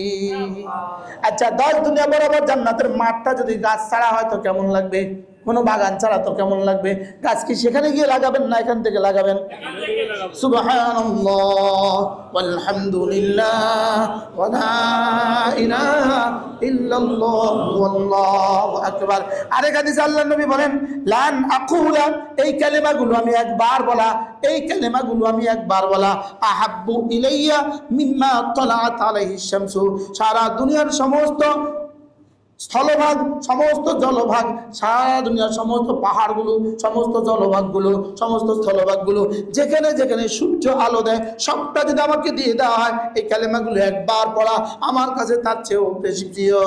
আচ্ছা, 10 দুনিয়া বরাবর জান্নাতের মাঠটা যদি গাছ ছাড়া হয় তো কেমন লাগবে? কোনো বাগান ছাড়া তো কেমন লাগবে? গাছ কি সেখানে গিয়ে লাগাবেন না এখান থেকে লাগাবেন? সুবহানাল্লাহ ওয়ালহামদুলিল্লাহ ওয়ালা ইলাহা ইল্লাল্লাহ আল্লাহু আকবার। আরেক হাদিসে আল্লাহর নবী বলেন, লান আকুলা, এই কালেমাগুলো আমি একবার বলা, এই কালেমাগুলো আমি একবার বলা, আহাব্বু ইলাইয়া মিম্মা তালাআত আলাইহিস শামসু, সারা দুনিয়ার সমস্ত স্থলভাগ, সমস্ত জলভাগ, সারা দুনিয়ার সমস্ত পাহাড়গুলো, সমস্ত জলভাগগুলো, সমস্ত স্থলভাগগুলো, যেখানে যেখানে সূর্য আলো দেয় সবটা যদি আমাকে দিয়ে দেওয়া হয়, এই কালেমাগুলো একবার পড়া আমার কাছে তার চেয়েও বেশি প্রিয়।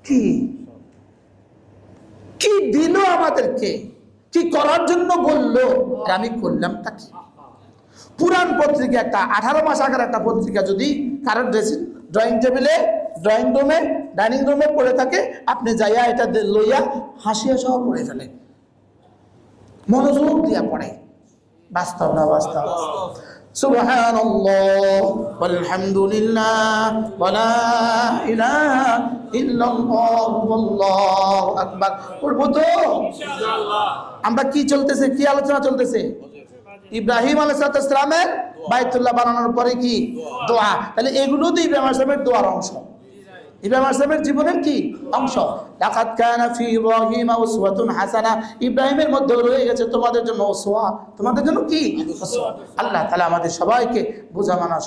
কি কি দিল আমাদেরকে, কি করার জন্য বললো, আমি করলাম তা কি? পুরাণ পত্রিকা একটা 18 মাস আগের একটা পত্রিকা যদি কারোর ড্রয়িং টেবিলে, ড্রয়িং রুমে, ডাইনিং রুমে পড়ে থাকে, আপনি যাইয়া এটা লইয়া হাসিয়া সহ পড়ে ফেলেন, মনোযোগ দিয়া পড়ে। বাস্তব না বাস্তব? সুবহানাল্লাহ ওয়ালহামদুলিল্লাহ ওয়ালা ইলাহা ইল্লাল্লাহ আল্লাহু আকবার। পড়বো তো ইনশাআল্লাহ। আমরা কি চলতেছে, কি আলোচনা চলতেছে? ইব্রাহিম আলাইহিস সালামের বাইতুল্লাহ বানানোর পরে কি দোয়া। তাহলে এগুলো তো ইব্রাহিম আলাইহিস সালামের দোয়ার অংশ, ইব্রাহিম আলাইহিস সালামের জীবনের কি অংশ। লাকাদ কানা ফি ইব্রাহিম উসওয়াতুন হাসানা, ইব্রাহিমের মধ্যে রয়ে গেছে তোমাদের জন্য উসওয়া, তোমাদের জন্য কি? আল্লাহ তাআলা আমাদের সবাইকে বোঝা মানা